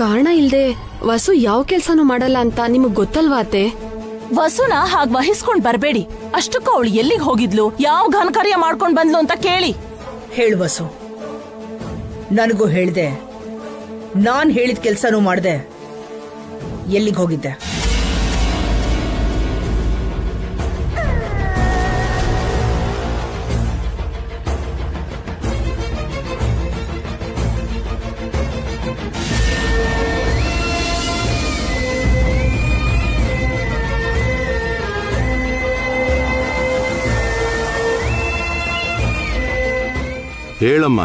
ಕಾರಣ ಇಲ್ದೆ ವಸು ಯಾವ ಕೆಲ್ಸನೂ ಮಾಡಲ್ಲ ಅಂತ ನಿಮಗ್ ಗೊತ್ತಲ್ವಾ ಅತ್ತೆ? ವಸುನ ಹಾಗ್ ವಹಿಸ್ಕೊಂಡ್ ಬರ್ಬೇಡಿ. ಅಷ್ಟಕ್ಕೂ ಅವಳು ಎಲ್ಲಿಗೆ ಹೋಗಿದ್ಲು, ಯಾವ ಘನಕಾರ್ಯ ಮಾಡ್ಕೊಂಡ್ ಬಂದ್ಲು ಅಂತ ಕೇಳಿ. ಹೇಳು ವಸು, ನನಗೂ ಹೇಳ್ದೆ, ನಾನ್ ಹೇಳಿದ ಕೆಲ್ಸನೂ ಮಾಡ್ದೆ, ಎಲ್ಲಿಗೆ ಹೋಗಿದ್ದೆ? ಹೇಳಮ್ಮ,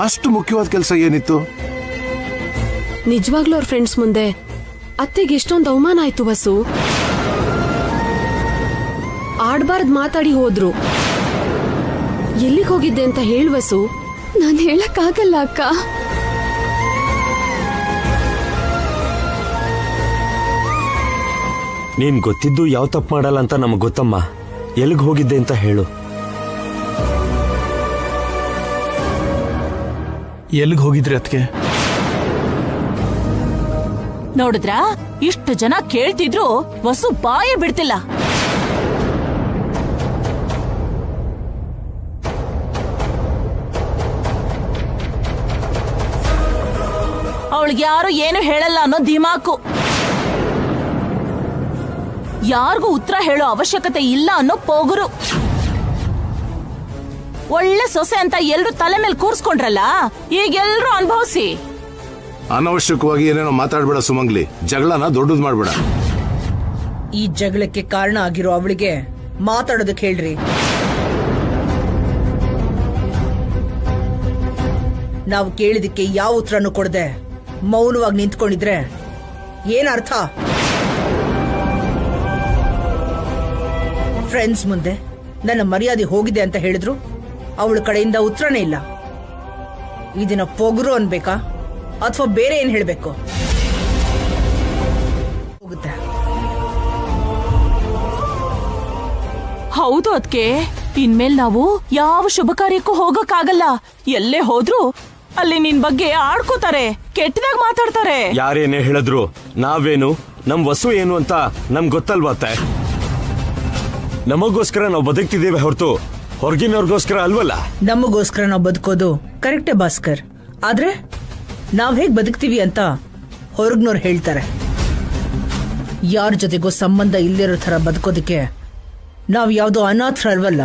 ಅಷ್ಟು ಮುಖ್ಯವಾದ ಕೆಲಸ ಏನಿತ್ತು? ನಿಜವಾಗ್ಲೂ ಅವ್ರ ಫ್ರೆಂಡ್ಸ್ ಮುಂದೆ ಅತ್ತೆಗೆ ಎಷ್ಟೊಂದು ಅವಮಾನ ಆಯ್ತು ವಸು. ಆಡ್ಬಾರ್ದು ಮಾತಾಡಿ ಹೋದ್ರು. ಎಲ್ಲಿಗೆ ಹೋಗಿದ್ದೆ ಅಂತ ಹೇಳು ವಸು. ನಾನು ಹೇಳಕ್ಕಾಗಲ್ಲ ಅಕ್ಕ. ನೀನ್ ಗೊತ್ತಿದ್ದು ಯಾವ ತಪ್ಪು ಮಾಡಲ್ಲ ಅಂತ ನಮಗ್ ಗೊತ್ತಮ್ಮ. ಎಲ್ಲಿಗೆ ಹೋಗಿದ್ದೆ ಅಂತ ಹೇಳು. ಎಲ್ಲಿಗೆ ಹೋಗಿದ್ರಿ ಅದಕ್ಕೆ? ನೋಡಿದ್ರಾ, ಇಷ್ಟು ಜನ ಕೇಳ್ತಿದ್ರು ವಸು ಬಾಯೇ ಬಿಡ್ತಿಲ್ಲ. ಅವಳಿಗೆ ಯಾರು ಏನು ಹೇಳಲ್ಲ ಅನ್ನೋ ದಿಮಾಕು, ಯಾರಿಗೂ ಉತ್ತರ ಹೇಳೋ ಅವಶ್ಯಕತೆ ಇಲ್ಲ ಅನ್ನೋ ಪೋಗುರು. ಒಳ್ಳೆ ಸೊಸೆ ಅಂತ ಎಲ್ರು ತಲೆ ಮೇಲೆ ಕೂರ್ಸ್ಕೊಂಡ್ರಲ್ಲ, ಈಗ ಎಲ್ರು ಅನುಭವಿಸಿ. ಅನವಶ್ಯಕವಾಗಿ ಏನೇನೋ ಮಾತಾಡ್ಬೇಡ ಸುಮಂಗ್ಲಿ. ಜಗಳನ ದೊಡ್ಡದು ಮಾಡ್ಬೇಡ. ಈ ಜಗಳಕ್ಕೆ ಕಾರಣ ಆಗಿರೋ ಅವಳಿಗೆ ಮಾತಾಡೋದಕ್ಕೆ ಹೇಳ್ರಿ. ನಾವು ಕೇಳಿದಕ್ಕೆ ಯಾವ ಉತ್ತರನೂ ಕೊಡದೆ ಮೌನವಾಗಿ ನಿಂತ್ಕೊಂಡಿದ್ರೆ ಏನರ್ಥ? ಫ್ರೆಂಡ್ಸ್ ಮುಂದೆ ನನ್ನ ಮರ್ಯಾದೆ ಹೋಗಿದೆ ಅಂತ ಹೇಳಿದ್ರು, ಅವಳ ಕಡೆಯಿಂದ ಉತ್ತರನೇ ಇಲ್ಲ. ಇದನ್ನ ಪೊಗರು ಅನ್ಬೇಕಾ ಅಥವಾ ಬೇರೆ ಏನ್ ಹೇಳ್ಬೇಕು? ಹೋಗುತ್ತೆ. ಹೌದು ಅದ್ಕೆ ಇನ್ಮೇಲೆ ನಾವು ಯಾವ ಶುಭ ಕಾರ್ಯಕ್ಕೂ ಹೋಗಕ್ಕಾಗಲ್ಲ. ಎಲ್ಲೇ ಹೋದ್ರು ಅಲ್ಲಿ ನಿನ್ ಬಗ್ಗೆ ಆಡ್ಕೋತಾರೆ, ಕೆಟ್ಟದಾಗ ಮಾತಾಡ್ತಾರೆ. ಯಾರೇನೇ ಹೇಳಿದ್ರು ನಾವೇನು, ನಮ್ ವಸು ಏನು ಅಂತ ನಮ್ಗೆ ಗೊತ್ತಲ್ವತ್ತೆ. ನಮಗೋಸ್ಕರ ನಾವು ಬದುಕ್ತಿದ್ದೇವೆ ಹೊರತು ಹೊರಗಿನವ್ರಿಗೋಸ್ಕರ ಅಲ್ವಲ್ಲ. ನಮಗೋಸ್ಕರ ನಾವು ಬದುಕೋದು ಕರೆಕ್ಟೇ ಭಾಸ್ಕರ್, ಆದ್ರೆ ನಾವ್ ಹೇಗ್ ಬದುಕ್ತೀವಿ ಅಂತ ಹೊರಗ್ನವ್ರು ಹೇಳ್ತಾರೆ. ಯಾರ ಜೊತೆಗೋ ಸಂಬಂಧ ಇಲ್ಲಿರೋ ಥರ ಬದುಕೋದಕ್ಕೆ ನಾವು ಯಾವುದೋ ಅನಾಥರಲ್ವಲ್ಲ.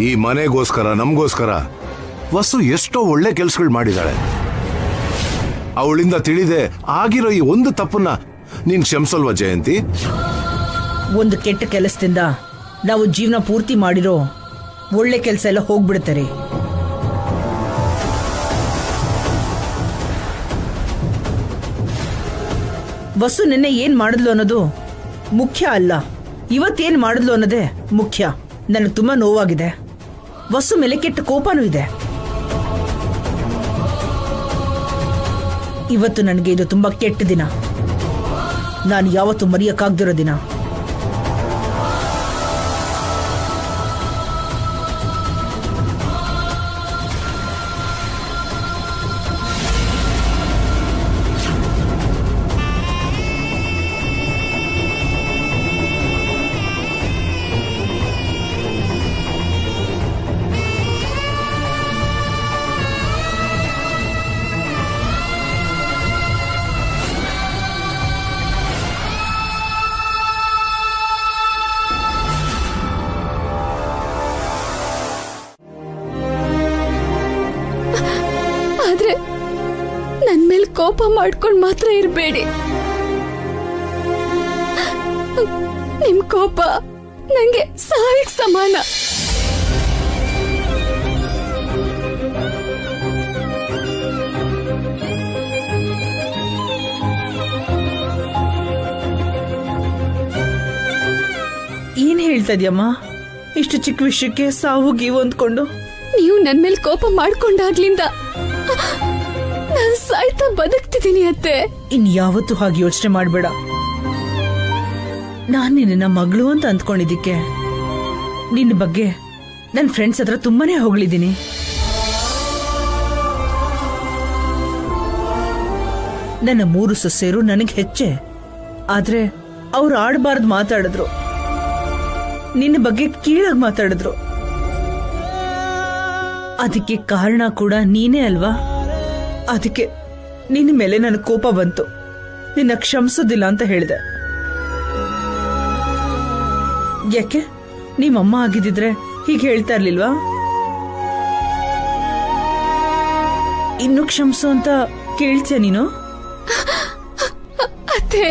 ಈ ಮನೆಗೋಸ್ಕರ ನಮಗೋಸ್ಕರ ವಸು ಎಷ್ಟೋ ಒಳ್ಳೆ ಕೆಲ್ಸಗಳು ಮಾಡಿದಾಳೆ. ಅವಳಿಂದ ತಿಳಿದೆ ಆಗಿರೋ ಈ ಒಂದು ತಪ್ಪನ್ನ ನೀನ್ ಕ್ಷಮಿಸಲ್ವಾ ಜಯಂತಿ? ಒಂದು ಕೆಟ್ಟ ಕೆಲಸದಿಂದ ನಾವು ಜೀವನ ಪೂರ್ತಿ ಮಾಡಿರೋ ಒಳ್ಳೆ ಕೆಲಸ ಎಲ್ಲ ಹೋಗ್ಬಿಡ್ತಾರೆ. ವಸು ನಿನ್ನೆ ಏನ್ ಮಾಡಿದ್ಲು ಅನ್ನೋದು ಮುಖ್ಯ ಅಲ್ಲ, ಇವತ್ತೇನ್ ಮಾಡಿದ್ಲು ಅನ್ನೋದೇ ಮುಖ್ಯ. ನನಗೆ ತುಂಬಾ ನೋವಾಗಿದೆ. ವಸು ಮೇಲೆ ಕೆಟ್ಟ ಕೋಪನೂ ಇದೆ. ಇವತ್ತು ನನಗೆ ಇದು ತುಂಬಾ ಕೆಟ್ಟ ದಿನ. ನಾನು ಯಾವತ್ತೂ ಮರೆಯಕ್ಕಾಗ್ದಿರೋ ದಿನ. ಆದ್ರೆ ನನ್ ಮೇಲೆ ಕೋಪ ಮಾಡ್ಕೊಂಡ್ ಮಾತ್ರ ಇರ್ಬೇಡಿ. ನಿಮ್ ಕೋಪ ನಂಗೆ ಸಾವಿಗೆ ಸಮಾನ. ಏನ್ ಹೇಳ್ತಾ ಇದ್ಯಮ್ಮ? ಇಷ್ಟು ಚಿಕ್ಕ ವಿಷಯಕ್ಕೆ ಸಾವು ಗೀವು ಅಂದ್ಕೊಂಡು ನೀವು ನನ್ ಮೇಲೆ ಕೋಪ ಮಾಡ್ಕೊಂಡಾಗ್ಲಿಂದ ನಾನು ಸಾಯ್ತಾ ಬದುಕ್ತಿದ್ದೀನಿ ಅತ್ತೆ. ಇನ್ಯಾವತ್ತೂ ಹಾಗೆ ಯೋಚನೆ ಮಾಡ್ಬೇಡ. ನಾನ್ ನಿನ್ನ ಮಗಳು ಅಂತ ಅಂದ್ಕೊಂಡಿದ್ದಕ್ಕೆ ನಿನ್ನ ಬಗ್ಗೆ ನನ್ನ ಫ್ರೆಂಡ್ಸ್ ಹತ್ರ ತುಂಬಾನೇ ಹೊಗಳಿದ್ದೀನಿ. ನನ್ನ 3 ಸೊಸೆಯರು ನನಗೆ ಹೆಚ್ಚೆ. ಆದ್ರೆ ಅವ್ರು ಆಡಬಾರ್ದು ಮಾತಾಡಿದ್ರು, ನಿನ್ನ ಬಗ್ಗೆ ಕೀಳಾಗಿ ಮಾತಾಡಿದ್ರು. ಅದಕ್ಕೆ ಕಾರಣ ಕೂಡ ನೀನೇ ಅಲ್ವಾ? ಅದಕ್ಕೆ ನಿನ್ನ ಮೇಲೆ ನನ್ನ ಕೋಪ ಬಂತು. ನಿನ್ನ ಕ್ಷಮಿಸೋದಿಲ್ಲ ಅಂತ ಹೇಳಿದೆ. ಯಾಕೆ ನಿಮ್ಮಮ್ಮ ಆಗಿದ್ದಿದ್ರೆ ಹೀಗೆ ಹೇಳ್ತಾ ಇರ್ಲಿಲ್ವಾ? ಇನ್ನು ಕ್ಷಮಿಸು ಅಂತ ಕೇಳ್ತೀಯ ನೀನು? ಅತ್ತೆ,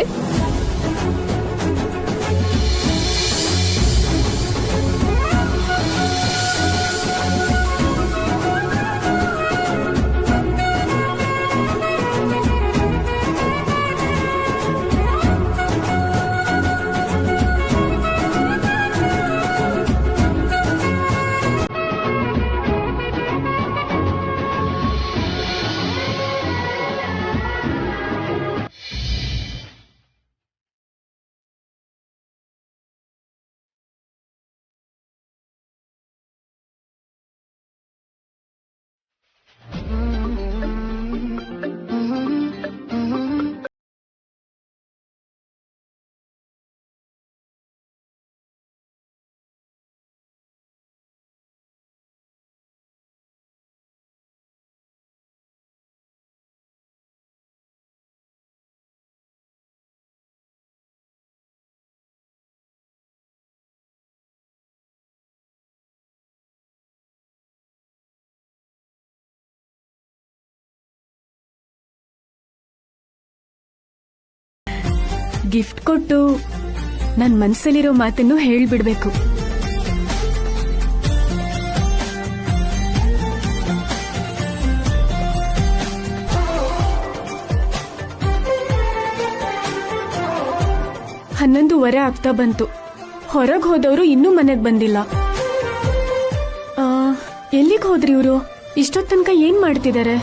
ಗಿಫ್ಟ್ ಕೊಟ್ಟು ನನ್ ಮನ್ಸಲ್ಲಿರೋ ಮಾತನ್ನು ಹೇಳ್ಬಿಡ್ಬೇಕು. ಹನ್ನೊಂದುವರೆ ಆಗ್ತಾ ಬಂತು. ಹೊರಗ್ ಹೋದವರು ಇನ್ನೂ ಮನೆಗ್ ಬಂದಿಲ್ಲ. ಎಲ್ಲಿಗೆ ಹೋದ್ರಿ ಇವರು? ಇಷ್ಟೊತ್ತು ತನಕ ಏನ್ ಮಾಡ್ತಿದ್ದಾರೆ?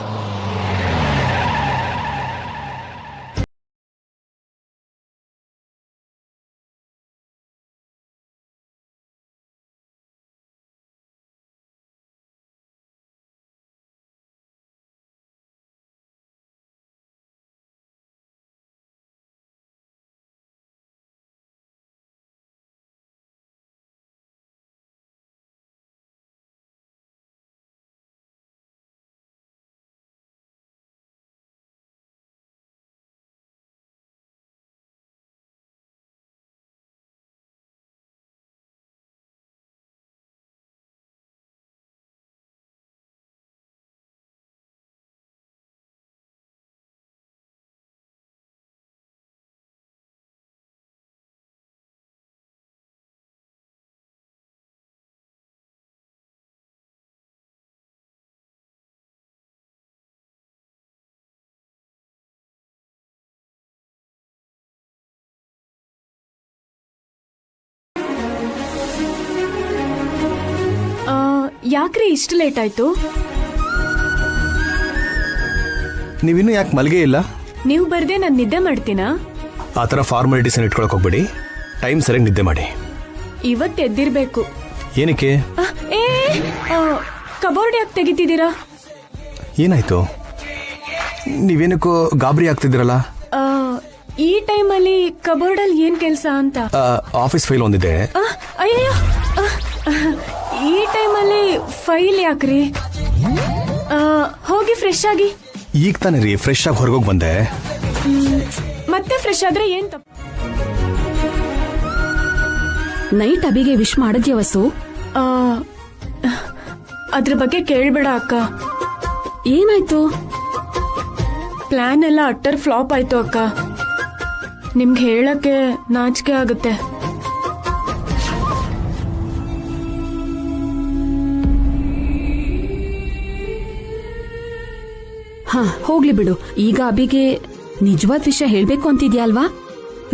ಯಾಕ್ರಿ ಇಷ್ಟು ಲೇಟ್ ಆಯ್ತು? ನೀವಿನ್ನೂ ಯಾಕೆ ಮಲ್ಗೆ ಇಲ್ಲ? ನೀವು ಬರ್ದೆ ನಾನು ನಿದ್ದೆ ಮಾಡ್ತೀನಾ? ಆ ಥರ ಫಾರ್ಮಾಲಿಟೀಸ್ ಇಟ್ಕೊಳಕ್ ಹೋಗ್ಬೇಡಿ. ಟೈಮ್ ಸರಿಯಾಗಿ ನಿದ್ದೆ ಮಾಡಿ. ಇವತ್ತು ಎದ್ದಿರ್ಬೇಕು. ಏನಕ್ಕೆ? ಕಬೋರ್ಡ್ ಯಾಕೆ ತೆಗಿತಿದ್ದೀರಾ? ಏನಾಯ್ತು? ನೀವೇನಕ್ಕೂ ಗಾಬರಿ ಆಗ್ತಿದ್ದೀರಲ್ಲ? ಈ ಟೈಮಲ್ಲಿ ಕಬೋರ್ಡಲ್ಲಿ ಏನ್ ಕೆಲಸ ಅಂತ. ಆಫೀಸ್ ಫೈಲ್ ಒಂದಿದೆ. ಅಯ್ಯೋ, ಈ ಟೈಮಲ್ಲಿ ಫೈಲ್ ಯಾಕ್ರಿ? ಹೋಗಿ ಫ್ರೆಶ್ ಆಗಿ. ಈಗ ತಾನೇ ರೀ ಫ್ರೆಶ್ ಆಗಿ ಹೊರಗೋಗಿ ಬಂದೆ. ಮತ್ತೆ ಫ್ರೆಶ್ ಆದ್ರೆ ಏನ್ ತಪ್ಪು? ನೈಟ್ ಅಬಿಗೆ ವಿಶ್ ಮಾಡಿದ್ಯ ವಸು? ಅದ್ರ ಬಗ್ಗೆ ಕೇಳ್ಬೇಡ ಅಕ್ಕ. ಏನಾಯ್ತು? ಪ್ಲಾನ್ ಎಲ್ಲ ಅಟ್ಟರ್ ಫ್ಲಾಪ್ ಆಯ್ತು ಅಕ್ಕ. ನಿಮ್ಗೆ ಹೇಳಕ್ಕೆ ನಾಚಿಕೆ ಆಗುತ್ತೆ. ಹಾ, ಹೋಗ್ಲಿ ಬಿಡು. ಈಗ ಅಬಿಗೆ ನಿಜವಾದ ವಿಷಯ ಹೇಳ್ಬೇಕು ಅಂತಿದ್ಯಾ ಅಲ್ವಾ?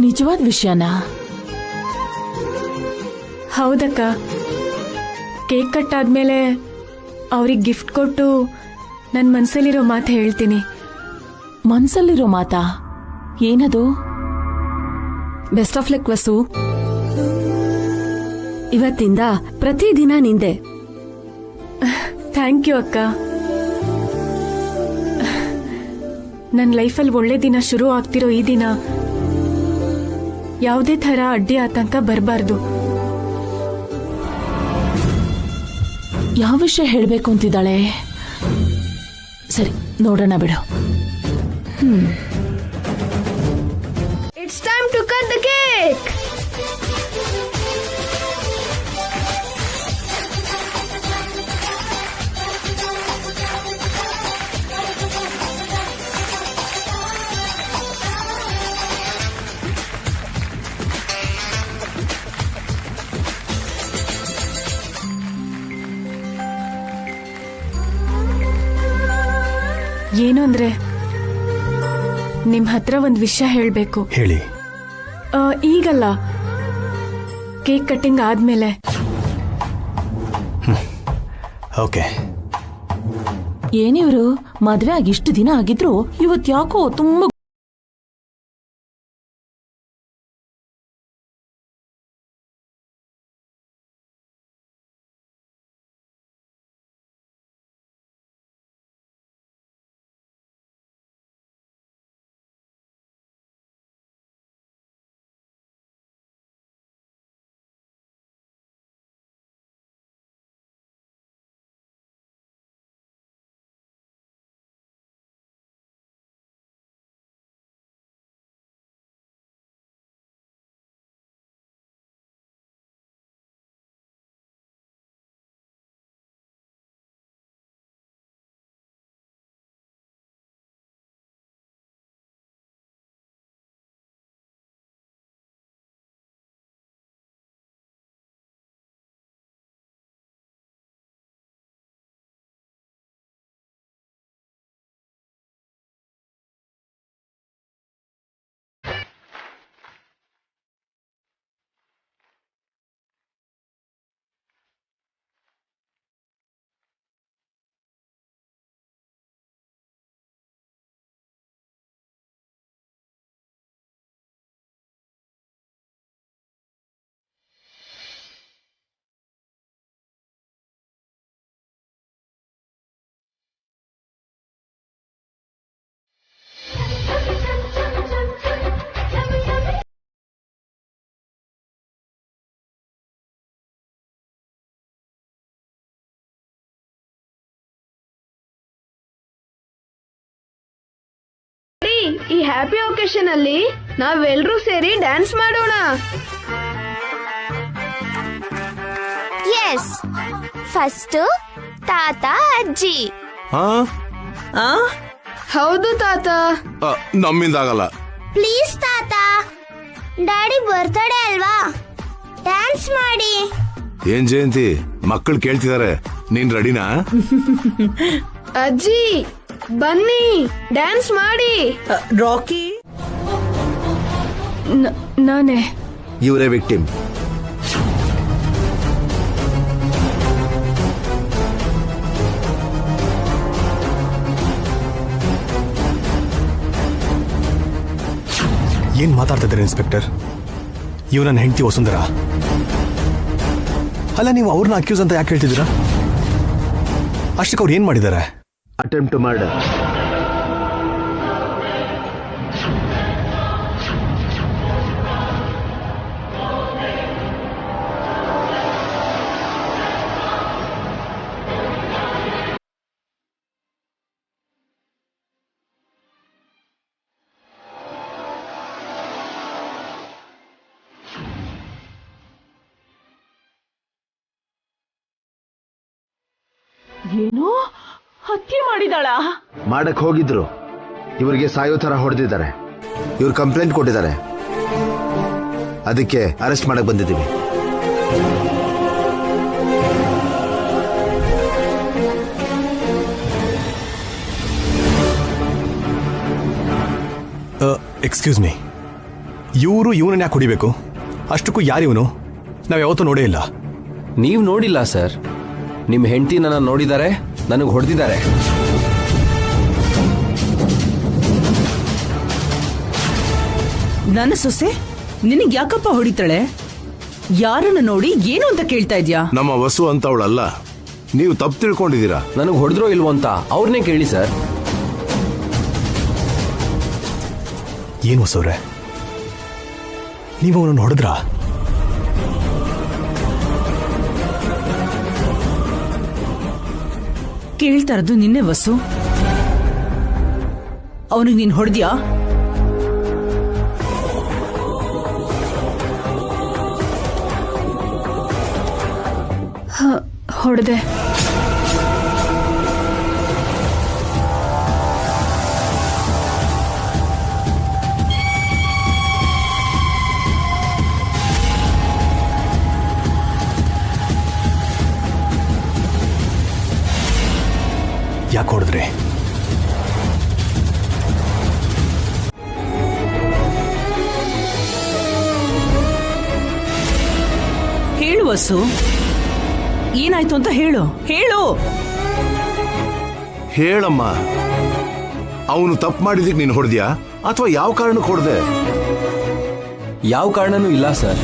ನಿಜವಾದ ವಿಷಯನಾ? ಹೌದಕ್ಕ. ಕೇಕ್ ಕಟ್ ಆದ್ಮೇಲೆ ಅವ್ರಿಗೆ ಗಿಫ್ಟ್ ಕೊಟ್ಟು ನನ್ನ ಮನ್ಸಲ್ಲಿರೋ ಮಾತು ಹೇಳ್ತೀನಿ. ಮನ್ಸಲ್ಲಿರೋ ಮಾತಾ? ಏನದು? ಬೆಸ್ಟ್ ಆಫ್ ಲಕ್ ವಸು. ಇವತ್ತಿಂದ ಪ್ರತಿದಿನ ನಿಂದೆ. ಥ್ಯಾಂಕ್ ಯು ಅಕ್ಕ. ನನ್ನ ಲೈಫಲ್ಲಿ ಒಳ್ಳೆ ದಿನ ಶುರು ಆಗ್ತಿರೋ ಈ ದಿನ ಯಾವುದೇ ಥರ ಅಡ್ಡಿ ಆತಂಕ ಬರಬಾರ್ದು. ಯಾವ ವಿಷಯ ಹೇಳ್ಬೇಕು ಅಂತಿದ್ದಾಳೆ? ಸರಿ, ನೋಡೋಣ ಬಿಡು. It's time to cut the cake. ಏನು ಅಂದ್ರೆ ನಿಮ್ ಹತ್ರ ಒಂದ್ ವಿಷಯ ಹೇಳ್ಬೇಕು. ಹೇಳಿ. ಈಗಲ್ಲ, ಕೇಕ್ ಕಟ್ಟಿಂಗ್ ಆದ್ಮೇಲೆ. ಓಕೆ. ಏನಿವ್ರು ಮದ್ವೆ ಆಗಿ ಇಷ್ಟು ದಿನ ಆಗಿದ್ರು ಇವತ್ ಯಾಕೋ ತುಂಬಾ ಈ ಹ್ಯಾಪಿ ಒಕೇಶನ್ ಅಲ್ಲಿ ನಾವೆಲ್ಲರೂ ಸೇರಿ ಡ್ಯಾನ್ಸ್ ಮಾಡೋಣ. ಎಸ್, ಫಸ್ಟ್ ತಾತ ಅಜ್ಜಿ. ಹೌದು ತಾತ. ನಮ್ಮಿಂದಾಗಲ್ಲ. ಪ್ಲೀಸ್ ತಾತ, ಡ್ಯಾಡಿ ಬರ್ತ್ಡೇ ಅಲ್ವಾ, ಡ್ಯಾನ್ಸ್ ಮಾಡಿ. ಏನ್ ಜಯಂತಿ, ಮಕ್ಕಳು ಕೇಳ್ತಿದಾರೆ, ನೀನ್ ರೆಡಿನಾ? ಅಜ್ಜಿ ಬನ್ನಿ, ಡ್ಯಾನ್ಸ್ ಮಾಡಿ. ರಾಕಿ, ನಾನೇ. ಇವರೇ ವಿಕ್ಟಿಮ್. ಏನ್ ಮಾತಾಡ್ತಾ ಇದ್ದಾರೆ ಇನ್ಸ್ಪೆಕ್ಟರ್? ಇವ್ ನನ್ನ ಹೆಂಡತಿ ವಸುಂಧರ. ಅಲ್ಲ, ನೀವು ಅವ್ರನ್ನ ಅಕ್ಯೂಸ್ ಅಂತ ಯಾಕೆ ಹೇಳ್ತಿದ್ದೀರಾ? ಅಷ್ಟಕ್ಕೆ ಅವ್ರು ಏನ್ ಮಾಡಿದ್ದಾರೆ? Attempt murder. ಏನು ಹತ್ಯೆ ಮಾಡಿದಾಳ? ಮಾಡಕ್ ಹೋಗಿದ್ರು. ಇವರಿಗೆ ಸಾಯೋ ತರ ಹೊಡೆದಿದ್ದಾರೆ. ಇವ್ರು ಕಂಪ್ಲೇಂಟ್ ಕೊಟ್ಟಿದ್ದಾರೆ. ಅದಕ್ಕೆ ಅರೆಸ್ಟ್ ಮಾಡಕ್ ಬಂದಿದ್ದೀವಿ. ಎಕ್ಸ್ಕ್ಯೂಸ್ ಮೀ, ಇವನನ್ನ ಯಾಕೆ ಹೊಡಿಬೇಕು? ಅಷ್ಟಕ್ಕೂ ಯಾರಿವನು? ನಾವು ಯಾವತ್ತೂ ನೋಡೇ ಇಲ್ಲ. ನೀವು ನೋಡಿಲ್ಲ ಸರ್. ನಿಮ್ಮ ಹೆಂಡತಿ ನನ್ನ ನೋಡಿದ್ದಾರೆ, ನನಗೆ ಹೊಡೆದಿದ್ದಾರೆ. ನನ್ನ ಸೊಸೆ ನಿನಗೆ ಯಾಕಪ್ಪ ಹೊಡಿತಾಳೆ? ಯಾರನ್ನ ನೋಡಿ ಏನು ಅಂತ ಕೇಳ್ತಾ ಇದ್ಯಾ? ನಮ್ಮ ವಸು ಅಂತ ಅವಳಲ್ಲ. ನೀವು ತಪ್ಪು ತಿಳ್ಕೊಂಡಿದ್ದೀರಾ. ನನಗೆ ಹೊಡೆದ್ರೋ ಇಲ್ವೋ ಅಂತ ಅವ್ರನ್ನೇ ಕೇಳಿ ಸರ್. ಏನು ವಸವ್ರೆ, ನೀವು ಅವನನ್ನು ಹೊಡೆದ್ರಾ? ಕೇಳ್ತಾ ಇರೋದು ನಿನ್ನೆ ವಸು. ಅವನಿಗೆ ನೀನ್ ಹೊಡೆದ್ಯಾ? ಹೊಡೆದೆ. ಯಾಕೆ ಹೊಡೆದ್ರಿ? ಹೇಳು ವಸು, ಏನಾಯ್ತು ಅಂತ ಹೇಳು. ಹೇಳಮ್ಮ. ಅವನು ತಪ್ಪು ಮಾಡಿದಕ್ಕೆ ನೀನು ಹೊಡೆದ್ಯಾ ಅಥವಾ ಯಾವ ಕಾರಣಕ್ಕೆ ಹೊಡೆದೆ? ಯಾವ ಕಾರಣನೂ ಇಲ್ಲ ಸರ್.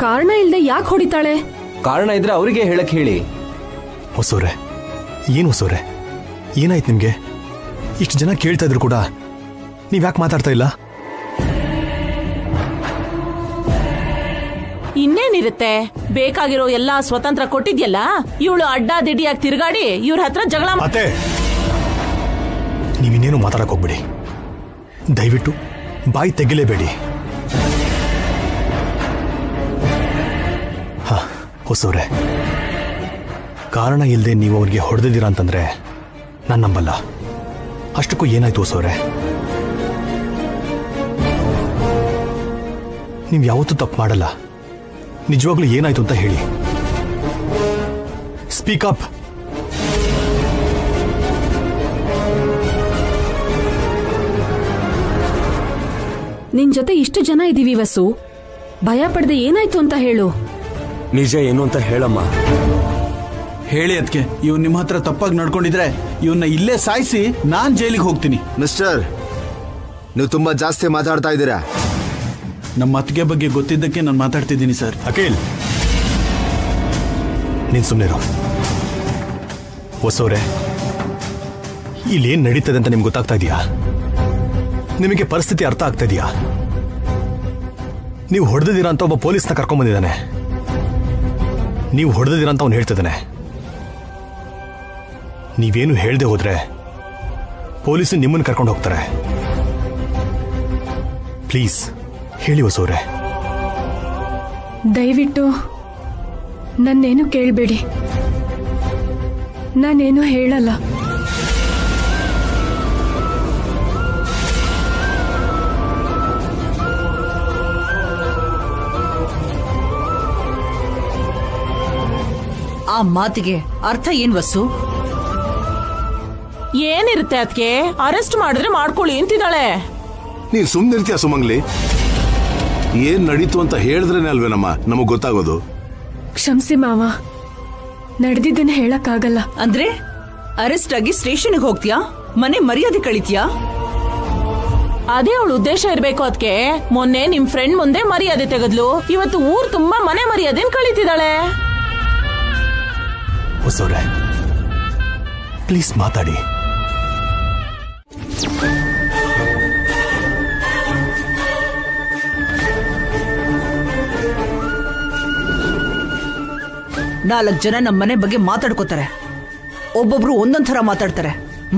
ಕಾರಣ ಇಲ್ದೆ ಯಾಕೆ ಹೊಡಿತಾಳೆ? ಕಾರಣ ಇದ್ರೆ ಅವರಿಗೆ ಹೇಳಕ್ ಹೇಳಿ. ಹೊಸವ್ರೆ, ಏನು ಹೊಸವ್ರೆ, ಏನಾಯ್ತು ನಿಮ್ಗೆ? ಇಷ್ಟು ಜನ ಕೇಳ್ತಾ ಇದ್ರು ಕೂಡ ನೀವ್ಯಾಕೆ ಮಾತಾಡ್ತಾ ಇಲ್ಲ? ಇನ್ನೇನಿರುತ್ತೆ, ಬೇಕಾಗಿರೋ ಎಲ್ಲಾ ಸ್ವತಂತ್ರ ಕೊಟ್ಟಿದ್ಯಲ್ಲ. ಇವಳು ಅಡ್ಡ ದಿಡ್ಡಿಯಾಗಿ ತಿರುಗಾಡಿ ಇವ್ರ ಹತ್ರ ಜಗಳ. ಮತ್ತೆ ನೀವಿನ್ನೇನು ಮಾತಾಡಕ್ ಹೋಗ್ಬೇಡಿ. ದಯವಿಟ್ಟು ಬಾಯಿ ತೆಗಿಲೇಬೇಡಿ. ಹಾ ಹೊಸವ್ರೆ, ಕಾರಣ ಇಲ್ಲದೆ ನೀವು ಅವ್ರಿಗೆ ಹೊಡೆದಿದ್ದೀರಾ ಅಂತಂದ್ರೆ ನಾನು ನಂಬಲ್ಲ. ಅಷ್ಟಕ್ಕೂ ಏನಾಯ್ತು ಹೊಸವ್ರೆ? ನೀವು ಯಾವತ್ತೂ ತಪ್ಪು ಮಾಡಲ್ಲ. ನಿಜವಾಗ್ಲೂ ಏನಾಯ್ತು ಅಂತ ಹೇಳಿ. Speak up. ನಿನ್ ಜೊತೆ ಇಷ್ಟು ಜನ ಇದೀವಿ ವಸು, ಭಯ ಪಡದೆ ಏನಾಯ್ತು ಅಂತ ಹೇಳು. ನಿಜ ಏನು ಅಂತ ಹೇಳಮ್ಮ. ಹೇಳಿ ಅದಕ್ಕೆ. ಇವ್ ನಿಮ್ಮ ಹತ್ರ ತಪ್ಪಾಗಿ ನಡ್ಕೊಂಡಿದ್ರೆ ಇವನ್ನ ಇಲ್ಲೇ ಸಾಯಿಸಿ ನಾನ್ ಜೈಲಿಗೆ ಹೋಗ್ತೀನಿ. ಮಿಸ್ಟರ್, ನೀವು ತುಂಬಾ ಜಾಸ್ತಿ ಮಾತಾಡ್ತಾ ಇದ್ದೀರಾ. ನಮ್ಮ ಅತ್ತಿಗೆ ಬಗ್ಗೆ ಗೊತ್ತಿದ್ದಕ್ಕೆ ನಾನು ಮಾತಾಡ್ತಿದ್ದೀನಿ ಸರ್. ಅಖಿಲ್, ನೀನ್ ಸುಮ್ಮನಿರೋ. ಹೊಸವ್ರೆ, ಇಲ್ಲೇನ್ ನಡೀತದೆ ಅಂತ ನಿಮ್ಗೆ ಗೊತ್ತಾಗ್ತಾ ಇದೆಯಾ? ನಿಮಗೆ ಪರಿಸ್ಥಿತಿ ಅರ್ಥ ಆಗ್ತಾ ಇದೆಯಾ? ನೀವು ಹೊಡೆದಿದ್ದೀರಾ ಅಂತ ಒಬ್ಬ ಪೊಲೀಸ್ನ ಕರ್ಕೊಂಡ್ಬಂದಿದ್ದಾನೆ. ನೀವು ಹೊಡೆದಿದ್ದೀರಾ ಅಂತ ಅವನು ಹೇಳ್ತಿದ್ದಾನೆ. ನೀವೇನು ಹೇಳ್ದೆ ಹೋದ್ರೆ ಪೊಲೀಸರು ನಿಮ್ಮನ್ನು ಕರ್ಕೊಂಡು ಹೋಗ್ತಾರೆ. ಪ್ಲೀಸ್ ಹೇಳಿ ಹೊಸವ್ರೆ. ದಯವಿಟ್ಟು ನನ್ನೇನು ಕೇಳಬೇಡಿ, ನಾನೇನು ಹೇಳಲ್ಲ. ಆ ಮಾತಿಗೆ ಅರ್ಥ ಏನ್ ವಸ್ಸು? ಏನಿರುತ್ತೆ ಅದಕ್ಕೆ? ಅರೆಸ್ಟ್ ಮಾಡಿದ್ರೆ ಮಾಡ್ಕೊಳ್ಳಿ ಅಂತಿದ್ದಾಳೆ. ನೀನ್ ಸುಮ್ನಿರ್ತೀಯ ಸುಮಂಗ್ಲಿ? ಏನ್ ನಡೀತು ಅಂತ ಹೇಳಿದ್ರೇನೆ ಅಲ್ವೇನಮ್ಮ ನಮಗ್ ಗೊತ್ತಾಗೋದು. ಕ್ಷಮಿಸಿ ಮಾವ, ನಡೆದಿದ್ದನ್ನ ಹೇಳಕ್ಕಾಗಲ್ಲ. ಅಂದ್ರೆ ಅರೆಸ್ಟ್ ಆಗಿ ಸ್ಟೇಷನ್ಗೆ ಹೋಗ್ತೀಯಾ? ಮನೆ ಮರ್ಯಾದೆ ಕಳಿತೀಯಾ? ಅದೇ ಅವಳ ಉದ್ದೇಶ ಇರ್ಬೇಕು. ಅದಕ್ಕೆ ಮೊನ್ನೆ ನಿಮ್ ಫ್ರೆಂಡ್ ಮುಂದೆ ಮರ್ಯಾದೆ ತೆಗೆದ್ಲು, ಇವತ್ತು ಊರ್ ತುಂಬಾ ಮನೆ ಮರ್ಯಾದೆನ್ ಕಳೀತಿದ್ದಾಳೆ. ಹೊಸವ್ರೆ ಪ್ಲೀಸ್ ಮಾತಾಡಿ. ನಾಲ್ಕು ಜನ ನಮ್ಮ ಮನೆ ಬಗ್ಗೆ ಮಾತಾಡ್ಕೋತಾರೆ, ಒಬ್ಬೊಬ್ರು ಒಂದೊಂದ್ ಥರ ಮಾತಾಡ್ತಾರೆ.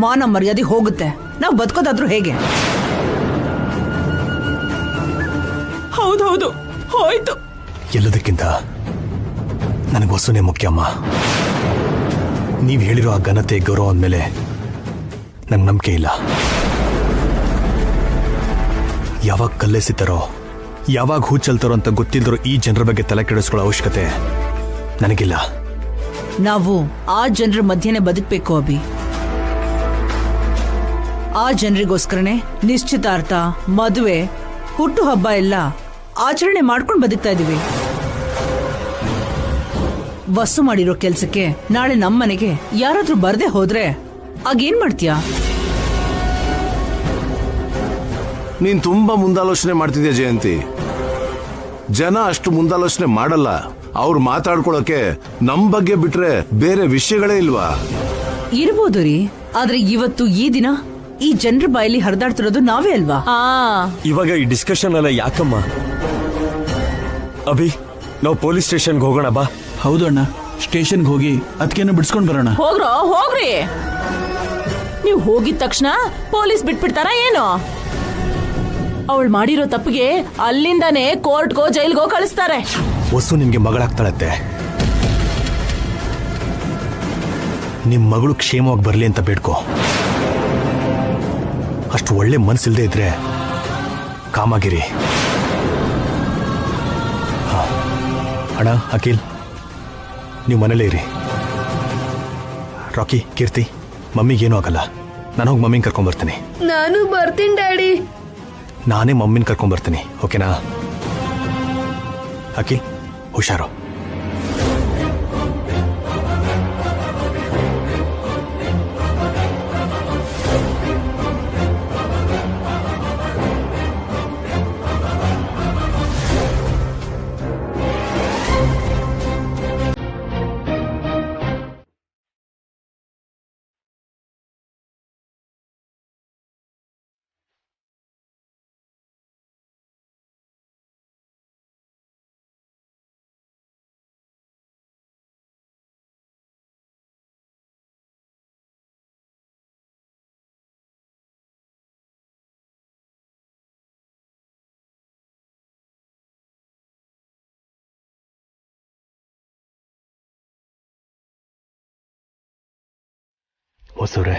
ಮಾನ ಮರ್ಯಾದೆ ಹೋಗುತ್ತೆ, ನಾವು ಬದುಕೋದಾದ್ರೂ ಹೇಗೆ? ಹೌದೌದು ಹೋಯ್ತು. ಎಲ್ಲದಕ್ಕಿಂತ ನನಗೆ ವಸುನೇ ಮುಖ್ಯ ಅಮ್ಮ. ನೀವು ಹೇಳಿರೋ ಆ ಘನತೆ ಗೌರವ ಅಂದಮೇಲೆ ನಂಗೆ ನಂಬಿಕೆ ಇಲ್ಲ. ಯಾವಾಗ ಕಲ್ಲೆಸಿತಾರೋ ಯಾವಾಗ ಹೂಚಲ್ತಾರೋ ಅಂತ ಗೊತ್ತಿಲ್ದಿರೋ ಈ ಜನರ ಬಗ್ಗೆ ತಲೆ ಕೆಡಿಸ್ಕೊಳ್ಳೋ ಅವಶ್ಯಕತೆ ನನಗಿಲ್ಲ. ನಾವು ಆ ಜನರ ಮಧ್ಯೆನೆ ಬದುಕಬೇಕು ಅಭಿ. ಆ ಜನರಿಗೋಸ್ಕರನೇ ನಿಶ್ಚಿತಾರ್ಥ, ಮದುವೆ, ಹುಟ್ಟು ಹಬ್ಬ ಎಲ್ಲ ಆಚರಣೆ ಮಾಡ್ಕೊಂಡು ಬದುಕ್ತಾ ಇದೀವಿ. ವಸ್ತು ಮಾಡಿರೋ ಕೆಲ್ಸಕ್ಕೆ ನಾಳೆ ನಮ್ಮನೆಗೆ ಯಾರಾದ್ರೂ ಬರ್ದೇ ಹೋದ್ರೆ ಆಗೇನ್ ಮಾಡ್ತೀಯಾ? ನೀನ್ ತುಂಬಾ ಮುಂದಾಲೋಚನೆ ಮಾಡ್ತಿದ್ಯಾ ಜಯಂತಿ. ಜನ ಅಷ್ಟು ಮುಂದಾಲೋಚನೆ ಮಾಡಲ್ಲ. ಅವ್ರು ಮಾತಾಡ್ಕೊಳಕ್ಕೆ ನಮ್ ಬಗ್ಗೆ ಬಿಟ್ರೆ ಬೇರೆ ವಿಷಯಗಳೇ ಇಲ್ವಾ? ಇರ್ಬೋದು ರೀ, ಆದ್ರೆ ಇವತ್ತು ಈ ದಿನ ಈ ಜನರ ಬಾಯಲ್ಲಿ ಹರಿದಾಡ್ತಿರೋದು ನಾವೇ ಅಲ್ವಾ? ಇವಾಗ ಈ ಡಿಸ್ಕಷನ್ ಎಲ್ಲ ಯಾಕಮ್ಮ? ಅಭಿ, ನಾವು ಪೊಲೀಸ್ ಸ್ಟೇಷನ್ಗೆ ಹೋಗೋಣ ಬಾ. ಹೌದು ಅಣ್ಣ, ಸ್ಟೇಷನ್ಗೆ ಹೋಗಿ ಅದಕ್ಕೇನು ಬಿಡ್ಸ್ಕೊಂಡ್ ಬರೋಣ. ಹೋಗ್ರಿ. ನೀವು ಹೋಗಿದ ತಕ್ಷಣ ಪೊಲೀಸ್ ಬಿಟ್ಬಿಡ್ತಾರ ಏನು? ಅವಳು ಮಾಡಿರೋ ತಪ್ಪಿಗೆ ಅಲ್ಲಿಂದಾನೇ ಕೋರ್ಟ್ಗೋ ಜೈಲ್ಗೋ ಕಳಿಸ್ತಾರೆ. ವಸು ನಿಮ್ಗೆ ಮಗಳಾಗ್ತಾಳತ್ತೆ. ನಿಮ್ ಮಗಳು ಕ್ಷೇಮವಾಗಿ ಬರ್ಲಿ ಅಂತ ಬೇಡ್ಕೋ. ಅಷ್ಟು ಒಳ್ಳೆ ಮನ್ಸಿಲ್ದೇ ಇದ್ರೆ ಕಾಮಾಗಿರಿ. ಅಣ್ಣ, ಅಖಿಲ್, ನೀವು ಮನೇಲೇ ಇರಿ. ರಾಕಿ, ಕೀರ್ತಿ, ಮಮ್ಮಿಗೇನೂ ಆಗಲ್ಲ. ನಾನು ಹೋಗಿ ಮಮ್ಮಿನ ಕರ್ಕೊಂಡ್ಬರ್ತೀನಿ. ನಾನು ಬರ್ತೀನಿ ಡ್ಯಾಡಿ. ನಾನೇ ಮಮ್ಮಿನ ಕರ್ಕೊಂಡ್ಬರ್ತೀನಿ, ಓಕೆನಾ? ಅಖಿಲ್, ಹುಷಾರು. ಹೊಸವ್ರೆ,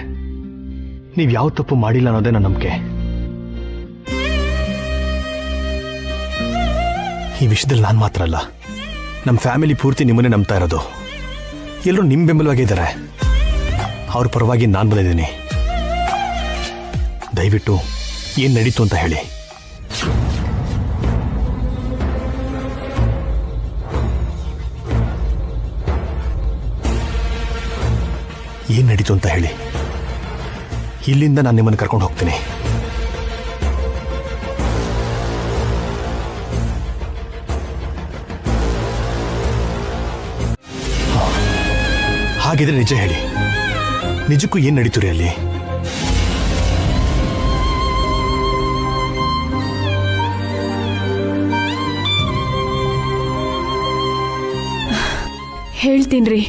ನೀವ್ ಯಾವ ತಪ್ಪು ಮಾಡಿಲ್ಲ ಅನ್ನೋದೇ ನನ್ನ ನಂಬಿಕೆ. ಈ ವಿಷಯದಲ್ಲಿ ನಾನು ಮಾತ್ರ ಅಲ್ಲ, ನಮ್ಮ ಫ್ಯಾಮಿಲಿ ಪೂರ್ತಿ ನಿಮ್ಮನ್ನೇ ನಂಬ್ತಾ ಇರೋದು. ಎಲ್ಲರೂ ನಿಮ್ಮ ಬೆಂಬಲವಾಗಿದ್ದಾರೆ. ಅವ್ರ ಪರವಾಗಿ ನಾನು ಬಂದಿದ್ದೀನಿ. ದಯವಿಟ್ಟು ಏನ್ ನಡೀತು ಅಂತ ಹೇಳಿ. ಏನ್ ನಡೀತು ಅಂತ ಹೇಳಿ. ಇಲ್ಲಿಂದ ನಾನು ನಿಮ್ಮನ್ನು ಕರ್ಕೊಂಡು ಹೋಗ್ತೀನಿ. ಹಾಗಿದ್ರೆ ನಿಜ ಹೇಳಿ, ನಿಜಕ್ಕೂ ಏನ್ ನಡೀತು ರೀ ಅಲ್ಲಿ? ಹೇಳ್ತೀನ್ರಿ.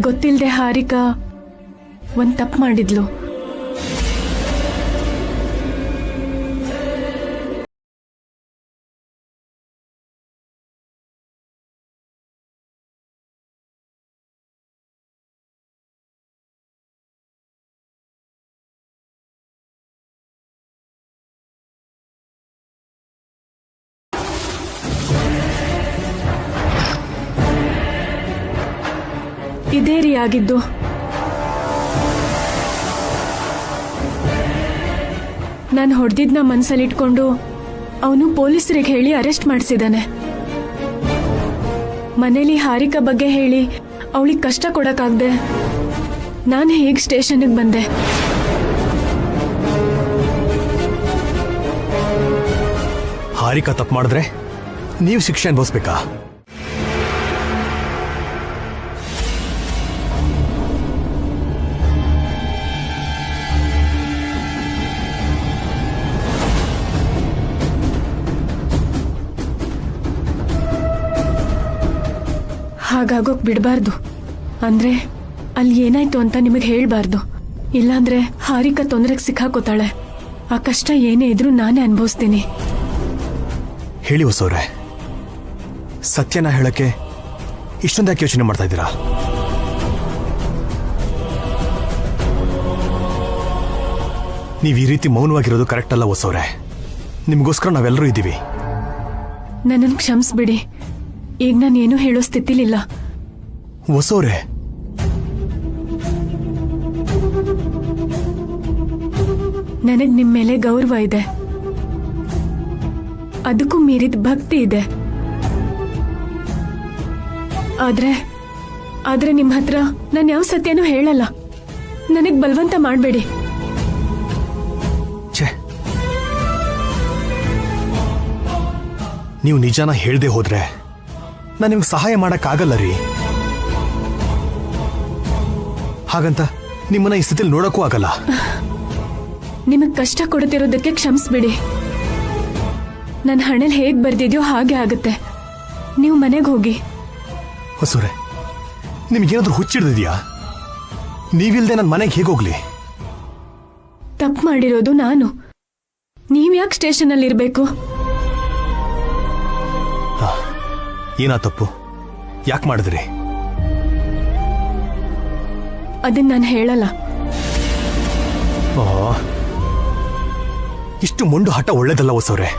ಗೊತ್ತಿಲ್ಲದೆ ಹಾರಿಕಾ ಒಂದ್ ತಪ್ಪು ಮಾಡಿದ್ಲು. ಇದೇ ರೀ ಆಗಿದ್ದು. ನಾನು ಹೊಡೆದಿದ್ನ ಮನಸ್ಸಲ್ಲಿಟ್ಕೊಂಡು ಅವನು ಪೊಲೀಸರಿಗೆ ಹೇಳಿ ಅರೆಸ್ಟ್ ಮಾಡಿಸಿದಾನೆ. ಮನೇಲಿ ಹಾರಿಕಾ ಬಗ್ಗೆ ಹೇಳಿ ಅವಳಿಗೆ ಕಷ್ಟ ಕೊಡಕ್ಕಾಗ್ದೆ ನಾನು ಹೇಗೆ ಸ್ಟೇಷನ್ಗೆ ಬಂದೆ. ಹಾರಿಕಾ ತಪ್ಪು ಮಾಡಿದ್ರೆ ನೀವು ಶಿಕ್ಷೆ ಅನುಭವಿಸ್ಬೇಕಾ? ಹಾಗಾಗೋಕ್ ಬಿಡಬಾರ್ದು. ಅಂದ್ರೆ ಅಲ್ಲಿ ಏನಾಯ್ತು ಅಂತ ನಿಮಗೆ ಹೇಳ್ಬಾರ್ದು. ಇಲ್ಲಾಂದ್ರೆ ಹಾರಿಕಾ ತೊಂದರೆಗೆ ಸಿಕ್ಕಾಕೋತಾಳೆ. ಆ ಕಷ್ಟ ಏನೇ ಇದ್ರೂ ನಾನೇ ಅನುಭವಿಸ್ತೀನಿ. ಹೇಳಿ ಹೊಸವ್ರೆ, ಸತ್ಯನ ಹೇಳಕ್ಕೆ ಇಷ್ಟೊಂದಾಕೆ ಯೋಚನೆ ಮಾಡ್ತಾ ಇದ್ದೀರಾ? ನೀವು ಈ ರೀತಿ ಮೌನವಾಗಿರೋದು ಕರೆಕ್ಟ್ ಅಲ್ಲ ಹೊಸವ್ರೆ. ನಿಮಗೋಸ್ಕರ ನಾವೆಲ್ಲರೂ ಇದ್ದೀವಿ. ನನ್ನನ್ನು ಕ್ಷಮಿಸ್ಬಿಡಿ. ಈಗ ನಾನೇನು ಹೇಳೋ ಸ್ಥಿತಿಲಿಲ್ಲ. ಹೊಸವ್ರೆ, ನನಗ್ ನಿಮ್ ಮೇಲೆ ಗೌರವ ಇದೆ, ಅದಕ್ಕೂ ಮೀರಿದ ಭಕ್ತಿ ಇದೆ. ಆದ್ರೆ ನಿಮ್ ಹತ್ರ ನಾನು ಯಾವ ಸತ್ಯನೂ ಹೇಳಲ್ಲ. ನನಗ್ ಬಲವಂತ ಮಾಡಬೇಡಿ. ನೀವು ನಿಜಾನ ಹೇಳ್ದೆ ಹೋದ್ರೆ ನಾನು ನಿಮ್ಗೆ ಸಹಾಯ ಮಾಡಕ್ಕಾಗಲ್ಲ ರೀ. ಹಾಗಂತ ನಿಮ್ಮನ್ನ ಈ ಸ್ಥಿತಿಲಿ ನೋಡಕ್ಕೂ ಆಗಲ್ಲ. ನಿಮಗ್ ಕಷ್ಟ ಕೊಡುತ್ತಿರೋದಕ್ಕೆ ಕ್ಷಮಿಸ್ಬಿಡಿ. ನನ್ನ ಹಣೆಲ್ ಹೇಗ್ ಬರ್ದಿದ್ಯೋ ಹಾಗೆ ಆಗುತ್ತೆ. ನೀವು ಮನೆಗೆ ಹೋಗಿ. ಹೊಸೂರೆ, ನಿಮ್ಗೇನಾದ್ರೂ ಹುಚ್ಚಿಡ್ದಿದ್ಯಾ? ನೀವಿಲ್ದೆ ನನ್ನ ಮನೆಗೆ ಹೇಗೋಗ್ಲಿ? ತಪ್ಪು ಮಾಡಿರೋದು ನಾನು. ನೀವ್ ಯಾಕೆ ಸ್ಟೇಷನ್ ಅಲ್ಲಿ ಇರ್ಬೇಕು? ಏನಾ ತಪ್ಪು? ಯಾಕೆ ಮಾಡಿದ್ರಿ? ಅದನ್ನ ನಾನು ಹೇಳಲ್ಲ. ಇಷ್ಟು ಮೊಂಡು ಹಠ ಒಳ್ಳೇದಲ್ಲ ಹೊಸವ್ರೆ.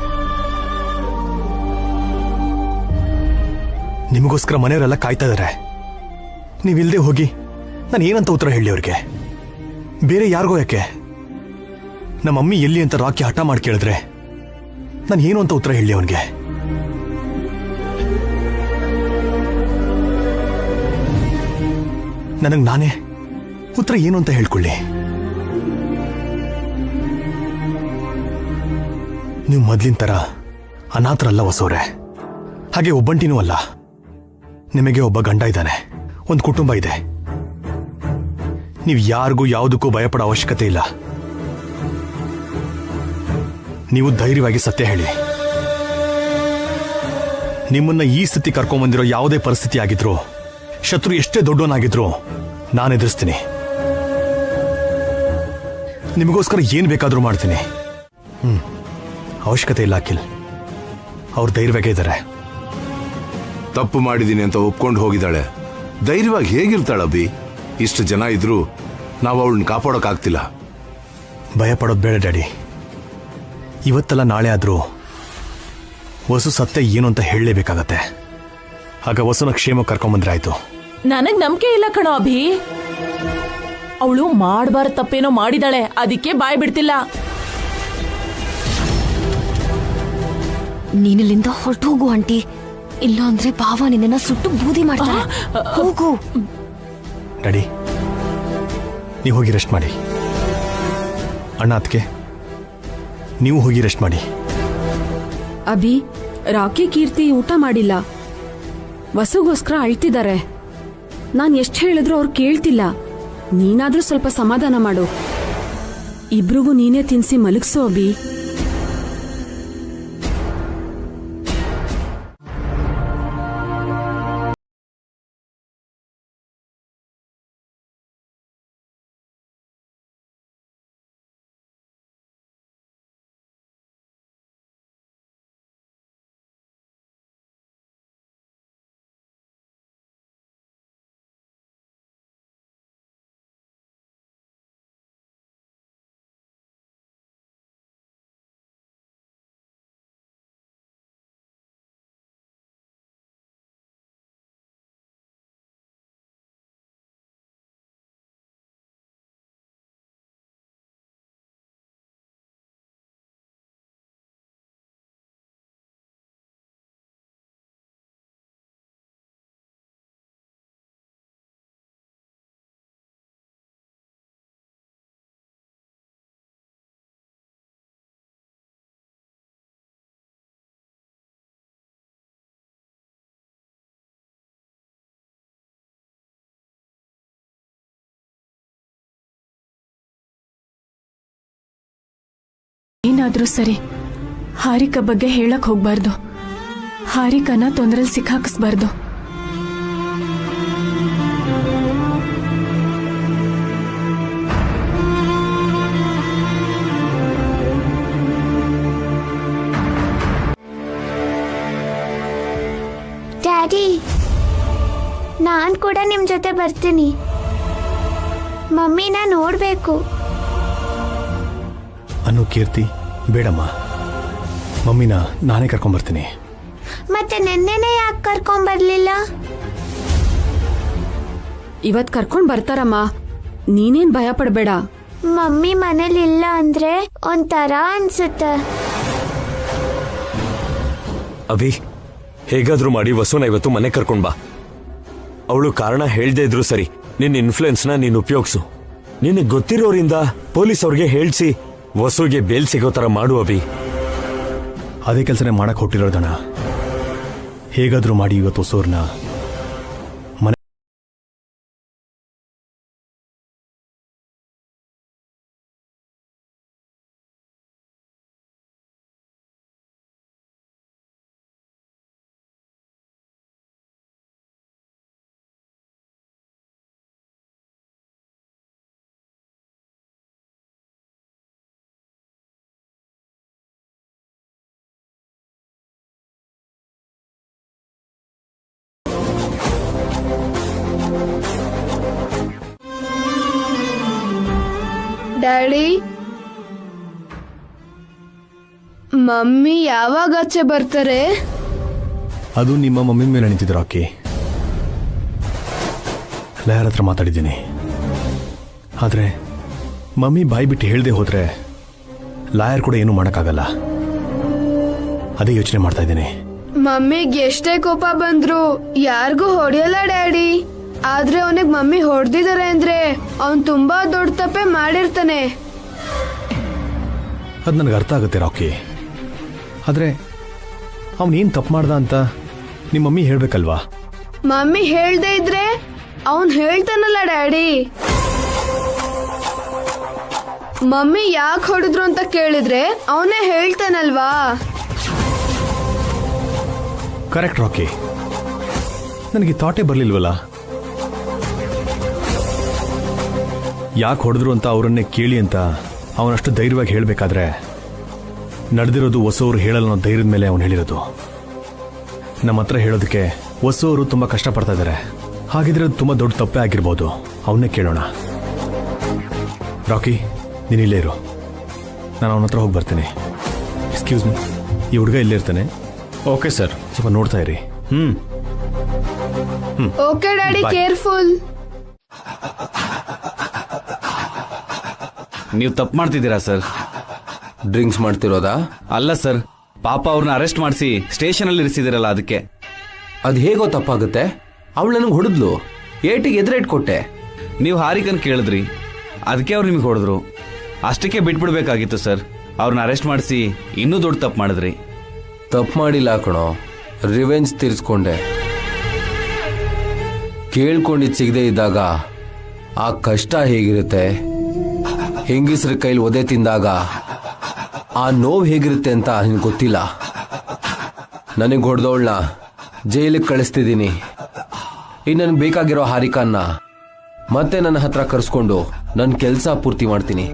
ನಿಮಗೋಸ್ಕರ ಮನೆಯವರೆಲ್ಲ ಕಾಯ್ತಾ ಇದಾರೆ. ನೀವಿಲ್ದೆ ಹೋಗಿ ನಾನು ಏನಂತ ಉತ್ತರ ಹೇಳಿ ಅವ್ರಿಗೆ? ಬೇರೆ ಯಾರಿಗೋ ಯಾಕೆ? ನಮ್ಮ ಮಮ್ಮಿ ಎಲ್ಲಿ ಅಂತ ರಾಕಿ ಹಠ ಮಾಡಿ ಕೇಳಿದ್ರೆ ನಾನು ಏನು ಅಂತ ಉತ್ತರ ಹೇಳಿ ಅವನಿಗೆ? ನನಗೆ ನಾನೇ ಉತ್ತರ ಏನು ಅಂತ ಹೇಳ್ಕೊಳ್ಳಿ. ನೀವು ಮೊದ್ಲಿನ ತರ ಅನಾಥರಲ್ಲ ಹೊಸವ್ರೆ, ಹಾಗೆ ಒಬ್ಬಂಟಿನೂ ಅಲ್ಲ. ನಿಮಗೆ ಒಬ್ಬ ಗಂಡ ಇದ್ದಾನೆ, ಒಂದು ಕುಟುಂಬ ಇದೆ. ನೀವು ಯಾರಿಗೂ ಯಾವುದಕ್ಕೂ ಭಯಪಡೋ ಅವಶ್ಯಕತೆ ಇಲ್ಲ. ನೀವು ಧೈರ್ಯವಾಗಿ ಸತ್ಯ ಹೇಳಿ. ನಿಮ್ಮನ್ನ ಈ ಸ್ಥಿತಿ ಕರ್ಕೊಂಡ್ಬಂದಿರೋ ಯಾವುದೇ ಪರಿಸ್ಥಿತಿ ಆಗಿದ್ರು, ಶತ್ರು ಎಷ್ಟೇ ದೊಡ್ಡವನಾಗಿದ್ರು ನಾನು ಎದುರಿಸ್ತೀನಿ. ನಿಮಗೋಸ್ಕರ ಏನ್ ಬೇಕಾದ್ರೂ ಮಾಡ್ತೀನಿ. ಅವಶ್ಯಕತೆ ಇಲ್ಲ ಅಖಿಲ್, ಅವ್ರು ಧೈರ್ಯವಾಗೇ ಇದ್ದಾರೆ. ತಪ್ಪು ಮಾಡಿದ್ದೀನಿ ಅಂತ ಒಪ್ಕೊಂಡು ಹೋಗಿದ್ದಾಳೆ. ಧೈರ್ಯವಾಗಿ ಹೇಗಿರ್ತಾಳ ಅಭಿ? ಇಷ್ಟು ಜನ ಇದ್ರು ನಾವು ಅವಳನ್ನ ಕಾಪಾಡೋಕ್ಕಾಗ್ತಿಲ್ಲ. ಭಯ ಪಡೋದು ಬೇಡ ಡ್ಯಾಡಿ. ಇವತ್ತಲ್ಲ ನಾಳೆ ಆದ್ರೂ ವಸು ಸತ್ಯ ಏನು ಅಂತ ಹೇಳಲೇಬೇಕಾಗತ್ತೆ. ಆಗ ವಸುನ ಕ್ಷೇಮ ಕರ್ಕೊಂಬಂದ್ರೆ ಆಯ್ತು. ನನಗ್ ನಂಬಿಕೆ ಇಲ್ಲ ಕಣೋ ಅಭಿ. ಅವಳು ಮಾಡಬಾರ ತಪ್ಪೇನೋ ಮಾಡಿದಾಳೆ, ಅದಕ್ಕೆ ಬಾಯ್ ಬಿಡ್ತಿಲ್ಲ. ನೀನಿಲ್ಲಿಂದ ಹೊರಟು ಹೋಗು ಆಂಟಿ, ಇಲ್ಲ ಅಂದ್ರೆ ಭಾವ ನಿನ್ನ ಸುಟ್ಟು ಬೂದಿ ಮಾಡ್ತಾನೆ. ಹೋಗು. ಡ್ಯಾಡಿ, ನೀವು ಹೋಗಿ ರೆಸ್ಟ್ ಮಾಡಿ. ಅಣ್ಣ ಅದಕ್ಕೆ ನೀವು ಹೋಗಿ ರೆಸ್ಟ್ ಮಾಡಿ. ಅಭಿ, ರಾಕಿ ಕೀರ್ತಿ ಊಟ ಮಾಡಿಲ್ಲ. ವಸುಗೋಸ್ಕರ ಅಳ್ತಿದ್ದಾರೆ. ನಾನು ಎಷ್ಟು ಹೇಳಿದ್ರು ಅವ್ರು ಕೇಳ್ತಿಲ್ಲ. ನೀನಾದ್ರೂ ಸ್ವಲ್ಪ ಸಮಾಧಾನ ಮಾಡು. ಇಬ್ರಿಗೂ ನೀನೇ ತಿನ್ಸಿ ಮಲಗಿಸೋ ಅಭಿ. ಆದ್ರೂ ಸರಿ ಹಾರಿಕಾ ಬಗ್ಗೆ ಹೇಳಕ್ ಹೋಗ್ಬಾರ್ದು. ಹಾರಿಕಾನ ತೊಂದರೆಲ್ ಸಿಕ್ಕಾಕಿಸ್ಬಾರ್ದು. ಡ್ಯಾಡಿ, ನಾನ್ ಕೂಡ ನಿಮ್ ಜೊತೆ ಬರ್ತೀನಿ. ಮಮ್ಮಿನ ನೋಡ್ಬೇಕು. ಅನ್ನು ಕೀರ್ತಿ, ಬೇಡಮ್ಮ. ಮಮ್ಮಿನ ನಾನೇ ಕರ್ಕೊಂಡ್ಬರ್ತೀನಿ. ಮತ್ತೆ ನೆನ್ನೆನೆ ಯಾಕೆ ಕರ್ಕೊಂಡ್ಬರ್ಲಿಲ್ಲ? ಇವತ್ ಕರ್ಕೊಂಡ್ ಬರ್ತಾರಮ್ಮ, ನೀನೇನ್ ಭಯ ಪಡ್ಬೇಡ. ಮಮ್ಮಿ ಮನೇಲಿ ಇಲ್ಲ ಅಂದ್ರೆ ಒಂಥರ ಅನ್ಸುತ್ತೆ. ಅಭಿ, ಹೇಗಾದ್ರೂ ಮಾಡಿ ವಸುನ ಇವತ್ತು ಮನೆ ಕರ್ಕೊಂಡ್ ಬಾ. ಅವಳು ಕಾರಣ ಹೇಳ್ದೇ ಇದ್ರು ಸರಿ, ನಿನ್ನ ಇನ್ಫ್ಲುಯೆನ್ಸ್ನ ನೀನು ಉಪಯೋಗಿಸು. ನಿನಗೆ ಗೊತ್ತಿರೋರಿಂದ ಪೊಲೀಸ್ ಅವ್ರಿಗೆ ಹೇಳ್ಸಿ ವಸುಗೆ ಬೇಲ್ ಸಿಗೋ ತರ ಮಾಡು ಅಭಿ. ಅದೇ ಕೆಲಸನೇ ಮಾಡಕ್ ಹೊಟ್ಟಿರೋದಣ್ಣ. ಹೇಗಾದ್ರೂ ಮಾಡಿ ಇವತ್ತು ಹೊಸೂರ್ನ ಮನೆ. ಡ್ಯಾಡಿ, ಮಮ್ಮಿ ಯಾವಾಗ ಆಚೆ ಬರ್ತಾರೆ? ಅದು ನಿಮ್ಮ ಮಮ್ಮಿ ಮೇಲೆ ನಿಂತಿದ್ರು ರಾಕಿ. ಲಾಯರ್ ಹತ್ರ ಮಾತಾಡಿದ್ದೀನಿ. ಆದ್ರೆ ಮಮ್ಮಿ ಬಾಯಿ ಬಿಟ್ಟು ಹೇಳ್ದೆ ಹೋದ್ರೆ ಲಾಯರ್ ಕೂಡ ಏನೂ ಮಾಡೋಕ್ಕಾಗಲ್ಲ. ಅದೇ ಯೋಚನೆ ಮಾಡ್ತಾ ಇದ್ದೀನಿ. ಮಮ್ಮಿಗೆ ಎಷ್ಟೇ ಕೋಪ ಬಂದ್ರು ಯಾರಿಗೂ ಹೊಡೆಯಲ್ಲ ಡ್ಯಾಡಿ. ಆದ್ರೆ ಅವನಿಗೆ ಮಮ್ಮಿ ಹೊಡೆದಿದ್ದಾರೆ ಅಂದ್ರೆ ಅವನ್ ತುಂಬಾ ದೊಡ್ಡ ತಪ್ಪೆ ಮಾಡಿರ್ತಾನೆ. ಅದು ನನಗೆ ಅರ್ಥ ಆಗುತ್ತೆ ರಾಕಿ. ಆದ್ರೆ ಅವನೇನು ತಪ್ಪು ಮಾಡ್ದ ಅಂತ ನಿಮ್ಮ ಮಮ್ಮಿ ಹೇಳ್ಬೇಕಲ್ವಾ? ಮಮ್ಮಿ ಹೇಳ್ದೆ ಇದ್ರೆ ಅವನ್ ಹೇಳ್ತಾನಲ್ಲ ಡ್ಯಾಡಿ. ಮಮ್ಮಿ ಯಾಕೆ ಹೊಡೆದ್ರು ಅಂತ ಕೇಳಿದ್ರೆ ಅವನೇ ಹೇಳ್ತಾನಲ್ವಾ? ಕರೆಕ್ಟ್ ರಾಕಿ. ನನಗೆ ಥಾಟೇ ಬರಲಿಲ್ವಲ್ಲ. ಯಾಕೆ ಹೊಡೆದ್ರು ಅಂತ ಅವರನ್ನೇ ಕೇಳಿ ಅಂತ ಅವನಷ್ಟು ಧೈರ್ಯವಾಗಿ ಹೇಳಬೇಕಾದ್ರೆ ನಡೆದಿರೋದು ಹೊಸವರು ಹೇಳಲ್ಲ ಅನ್ನೋ ಧೈರ್ಯದ ಮೇಲೆ ಅವನು ಹೇಳಿರೋದು. ನಮ್ಮ ಹತ್ರ ಹೇಳೋದಕ್ಕೆ ಹೊಸವರು ತುಂಬ ಕಷ್ಟಪಡ್ತಾ ಇದ್ದಾರೆ. ಹಾಗಿದ್ರೆ ಅದು ತುಂಬ ದೊಡ್ಡ ತಪ್ಪೇ ಆಗಿರ್ಬೋದು. ಅವನ್ನೇ ಕೇಳೋಣ. ರಾಕಿ, ನೀನು ಇಲ್ಲೇ ಇರು, ನಾನು ಅವನ ಹತ್ರ ಹೋಗಿ ಬರ್ತೀನಿ. ಎಕ್ಸ್ಕ್ಯೂಸ್ ಮೀ, ಈ ಹುಡುಗ ಇಲ್ಲೇ ಇರ್ತಾನೆ. ಓಕೆ ಸರ್, ಸ್ವಲ್ಪ ನೋಡ್ತಾ ಇರಿ. Okay daddy, careful. ನೀವು ತಪ್ಪು ಮಾಡ್ತಿದ್ದೀರಾ ಸರ್. ಡ್ರಿಂಕ್ಸ್ ಮಾಡ್ತಿರೋದಾ? ಅಲ್ಲ ಸರ್, ಪಾಪ ಅವ್ರನ್ನ ಅರೆಸ್ಟ್ ಮಾಡಿಸಿ ಸ್ಟೇಷನ್ ಅಲ್ಲಿ ಇರಿಸಿದಿರಲ್ಲ, ಅದಕ್ಕೆ. ಅದು ಹೇಗೋ ತಪ್ಪಾಗುತ್ತೆ? ಅವಳು ನನಗೆ ಹೊಡೆದ್ಲು, ಏಟಿಗೆ ಎದುರೇಟ್ ಕೊಟ್ಟೆ. ನೀವು ಹಾರಿಕನ್ ಕೇಳಿದ್ರಿ, ಅದಕ್ಕೆ ಅವ್ರು ನಿಮಗೆ ಹೊಡೆದ್ರು. ಅಷ್ಟಕ್ಕೆ ಬಿಟ್ಬಿಡ್ಬೇಕಾಗಿತ್ತು ಸರ್. ಅವ್ರನ್ನ ಅರೆಸ್ಟ್ ಮಾಡಿಸಿ ಇನ್ನೂ ದೊಡ್ಡ ತಪ್ಪು ಮಾಡಿದ್ರಿ. ತಪ್ಪು ಮಾಡಿಲ್ಲ ಕಣೋ, ರಿವೆಂಜ್ ತೀರಿಸ್ಕೊಂಡೆ. ಕೇಳ್ಕೊಂಡಿದ್ದು ಸಿಗದೆ ಇದ್ದಾಗ ಆ ಕಷ್ಟ ಹೇಗಿರುತ್ತೆ, ಹೆಂಗಿಸ್ರ ಕೈಲಿ ಒದೆ ತಿಂದಾಗ ಆ ನೋವು ಹೇಗಿರುತ್ತೆ ಅಂತ ನಿನ್ಗೆ ಗೊತ್ತಿಲ್ಲ. ನನಗೆ ಹೊಡೆದವಳನ್ನ ಜೈಲಿಗೆ ಕಳಿಸ್ತಿದ್ದೀನಿ. ಇನ್ನು ನನಗೆ ಬೇಕಾಗಿರೋ ಹಾರಿಕಾನ್ನ ಮತ್ತೆ ನನ್ನ ಹತ್ರ ಕರೆಸ್ಕೊಂಡು ನನ್ನ ಕೆಲಸ ಪೂರ್ತಿ ಮಾಡ್ತೀನಿ.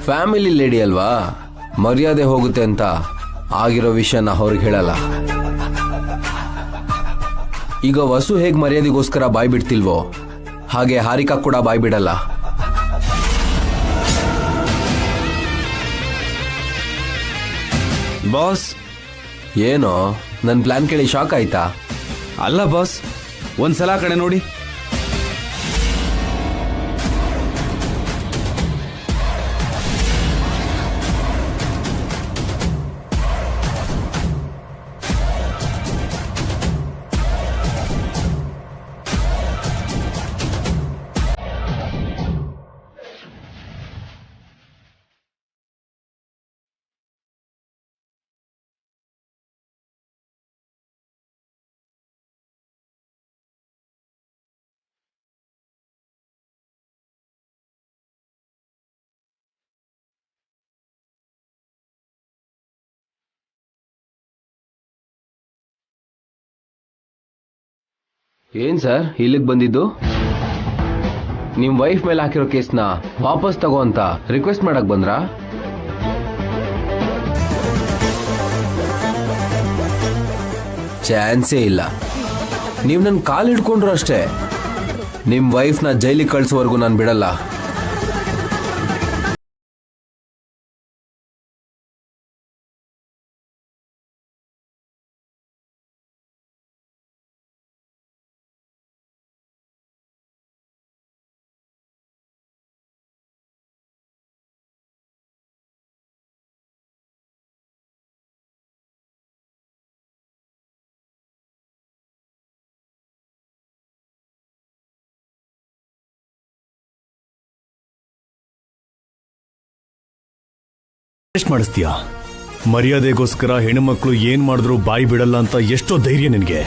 ಫ್ಯಾಮಿಲಿ ಲೇಡಿ ಅಲ್ವಾ, ಮರ್ಯಾದೆ ಹೋಗುತ್ತೆ ಅಂತ ಆಗಿರೋ ವಿಷಯನ ಅವ್ರಿಗೆ ಹೇಳಲ್ಲ. ಈಗ ವಸು ಹೇಗೆ ಮರ್ಯಾದೆಗೋಸ್ಕರ ಬಾಯ್ ಬಿಡ್ತಿಲ್ವೋ ಹಾಗೆ ಹಾರಿಕಾ ಕೂಡ ಬಾಯ್ ಬಿಡಲ್ಲ. ಬಾಸ್, ಏನೋ ನನ್ನ ಪ್ಲಾನ್ ಕೇಳಿ ಶಾಕ್ ಆಯ್ತಾ? ಅಲ್ಲ ಬಾಸ್, ಒಂದ್ಸಲ ಕಡೆ ನೋಡಿ. ಏನ್ ಸರ್ ಇಲ್ಲಿಗೆ ಬಂದಿದ್ದು? ನಿಮ್ ವೈಫ್ ಮೇಲೆ ಹಾಕಿರೋ ಕೇಸ್ನ ವಾಪಸ್ ತಗೋ ಅಂತ ರಿಕ್ವೆಸ್ಟ್ ಮಾಡಕ್ ಬಂದ್ರಾ? ಚಾನ್ಸೇ ಇಲ್ಲ. ನೀವು ನನ್ನ ಕಾಲ್ ಹಿಡ್ಕೊಂಡ್ರು ಅಷ್ಟೇ. ನಿಮ್ ವೈಫ್ನ ಜೈಲಿಗೆ ಕಳ್ಸೋವರೆಗೂ ನಾನು ಬಿಡಲ್ಲ. ಎಷ್ಟು ಮಾಡಿಸ್ತೀಯಾ? ಮರ್ಯಾದೆಗೋಸ್ಕರ ಹೆಣ್ಮಕ್ಳು ಏನ್ ಮಾಡಿದ್ರು ಬಾಯಿ ಬಿಡಲ್ಲ ಅಂತ ಎಷ್ಟೋ ಧೈರ್ಯ ನಿನಗೆ.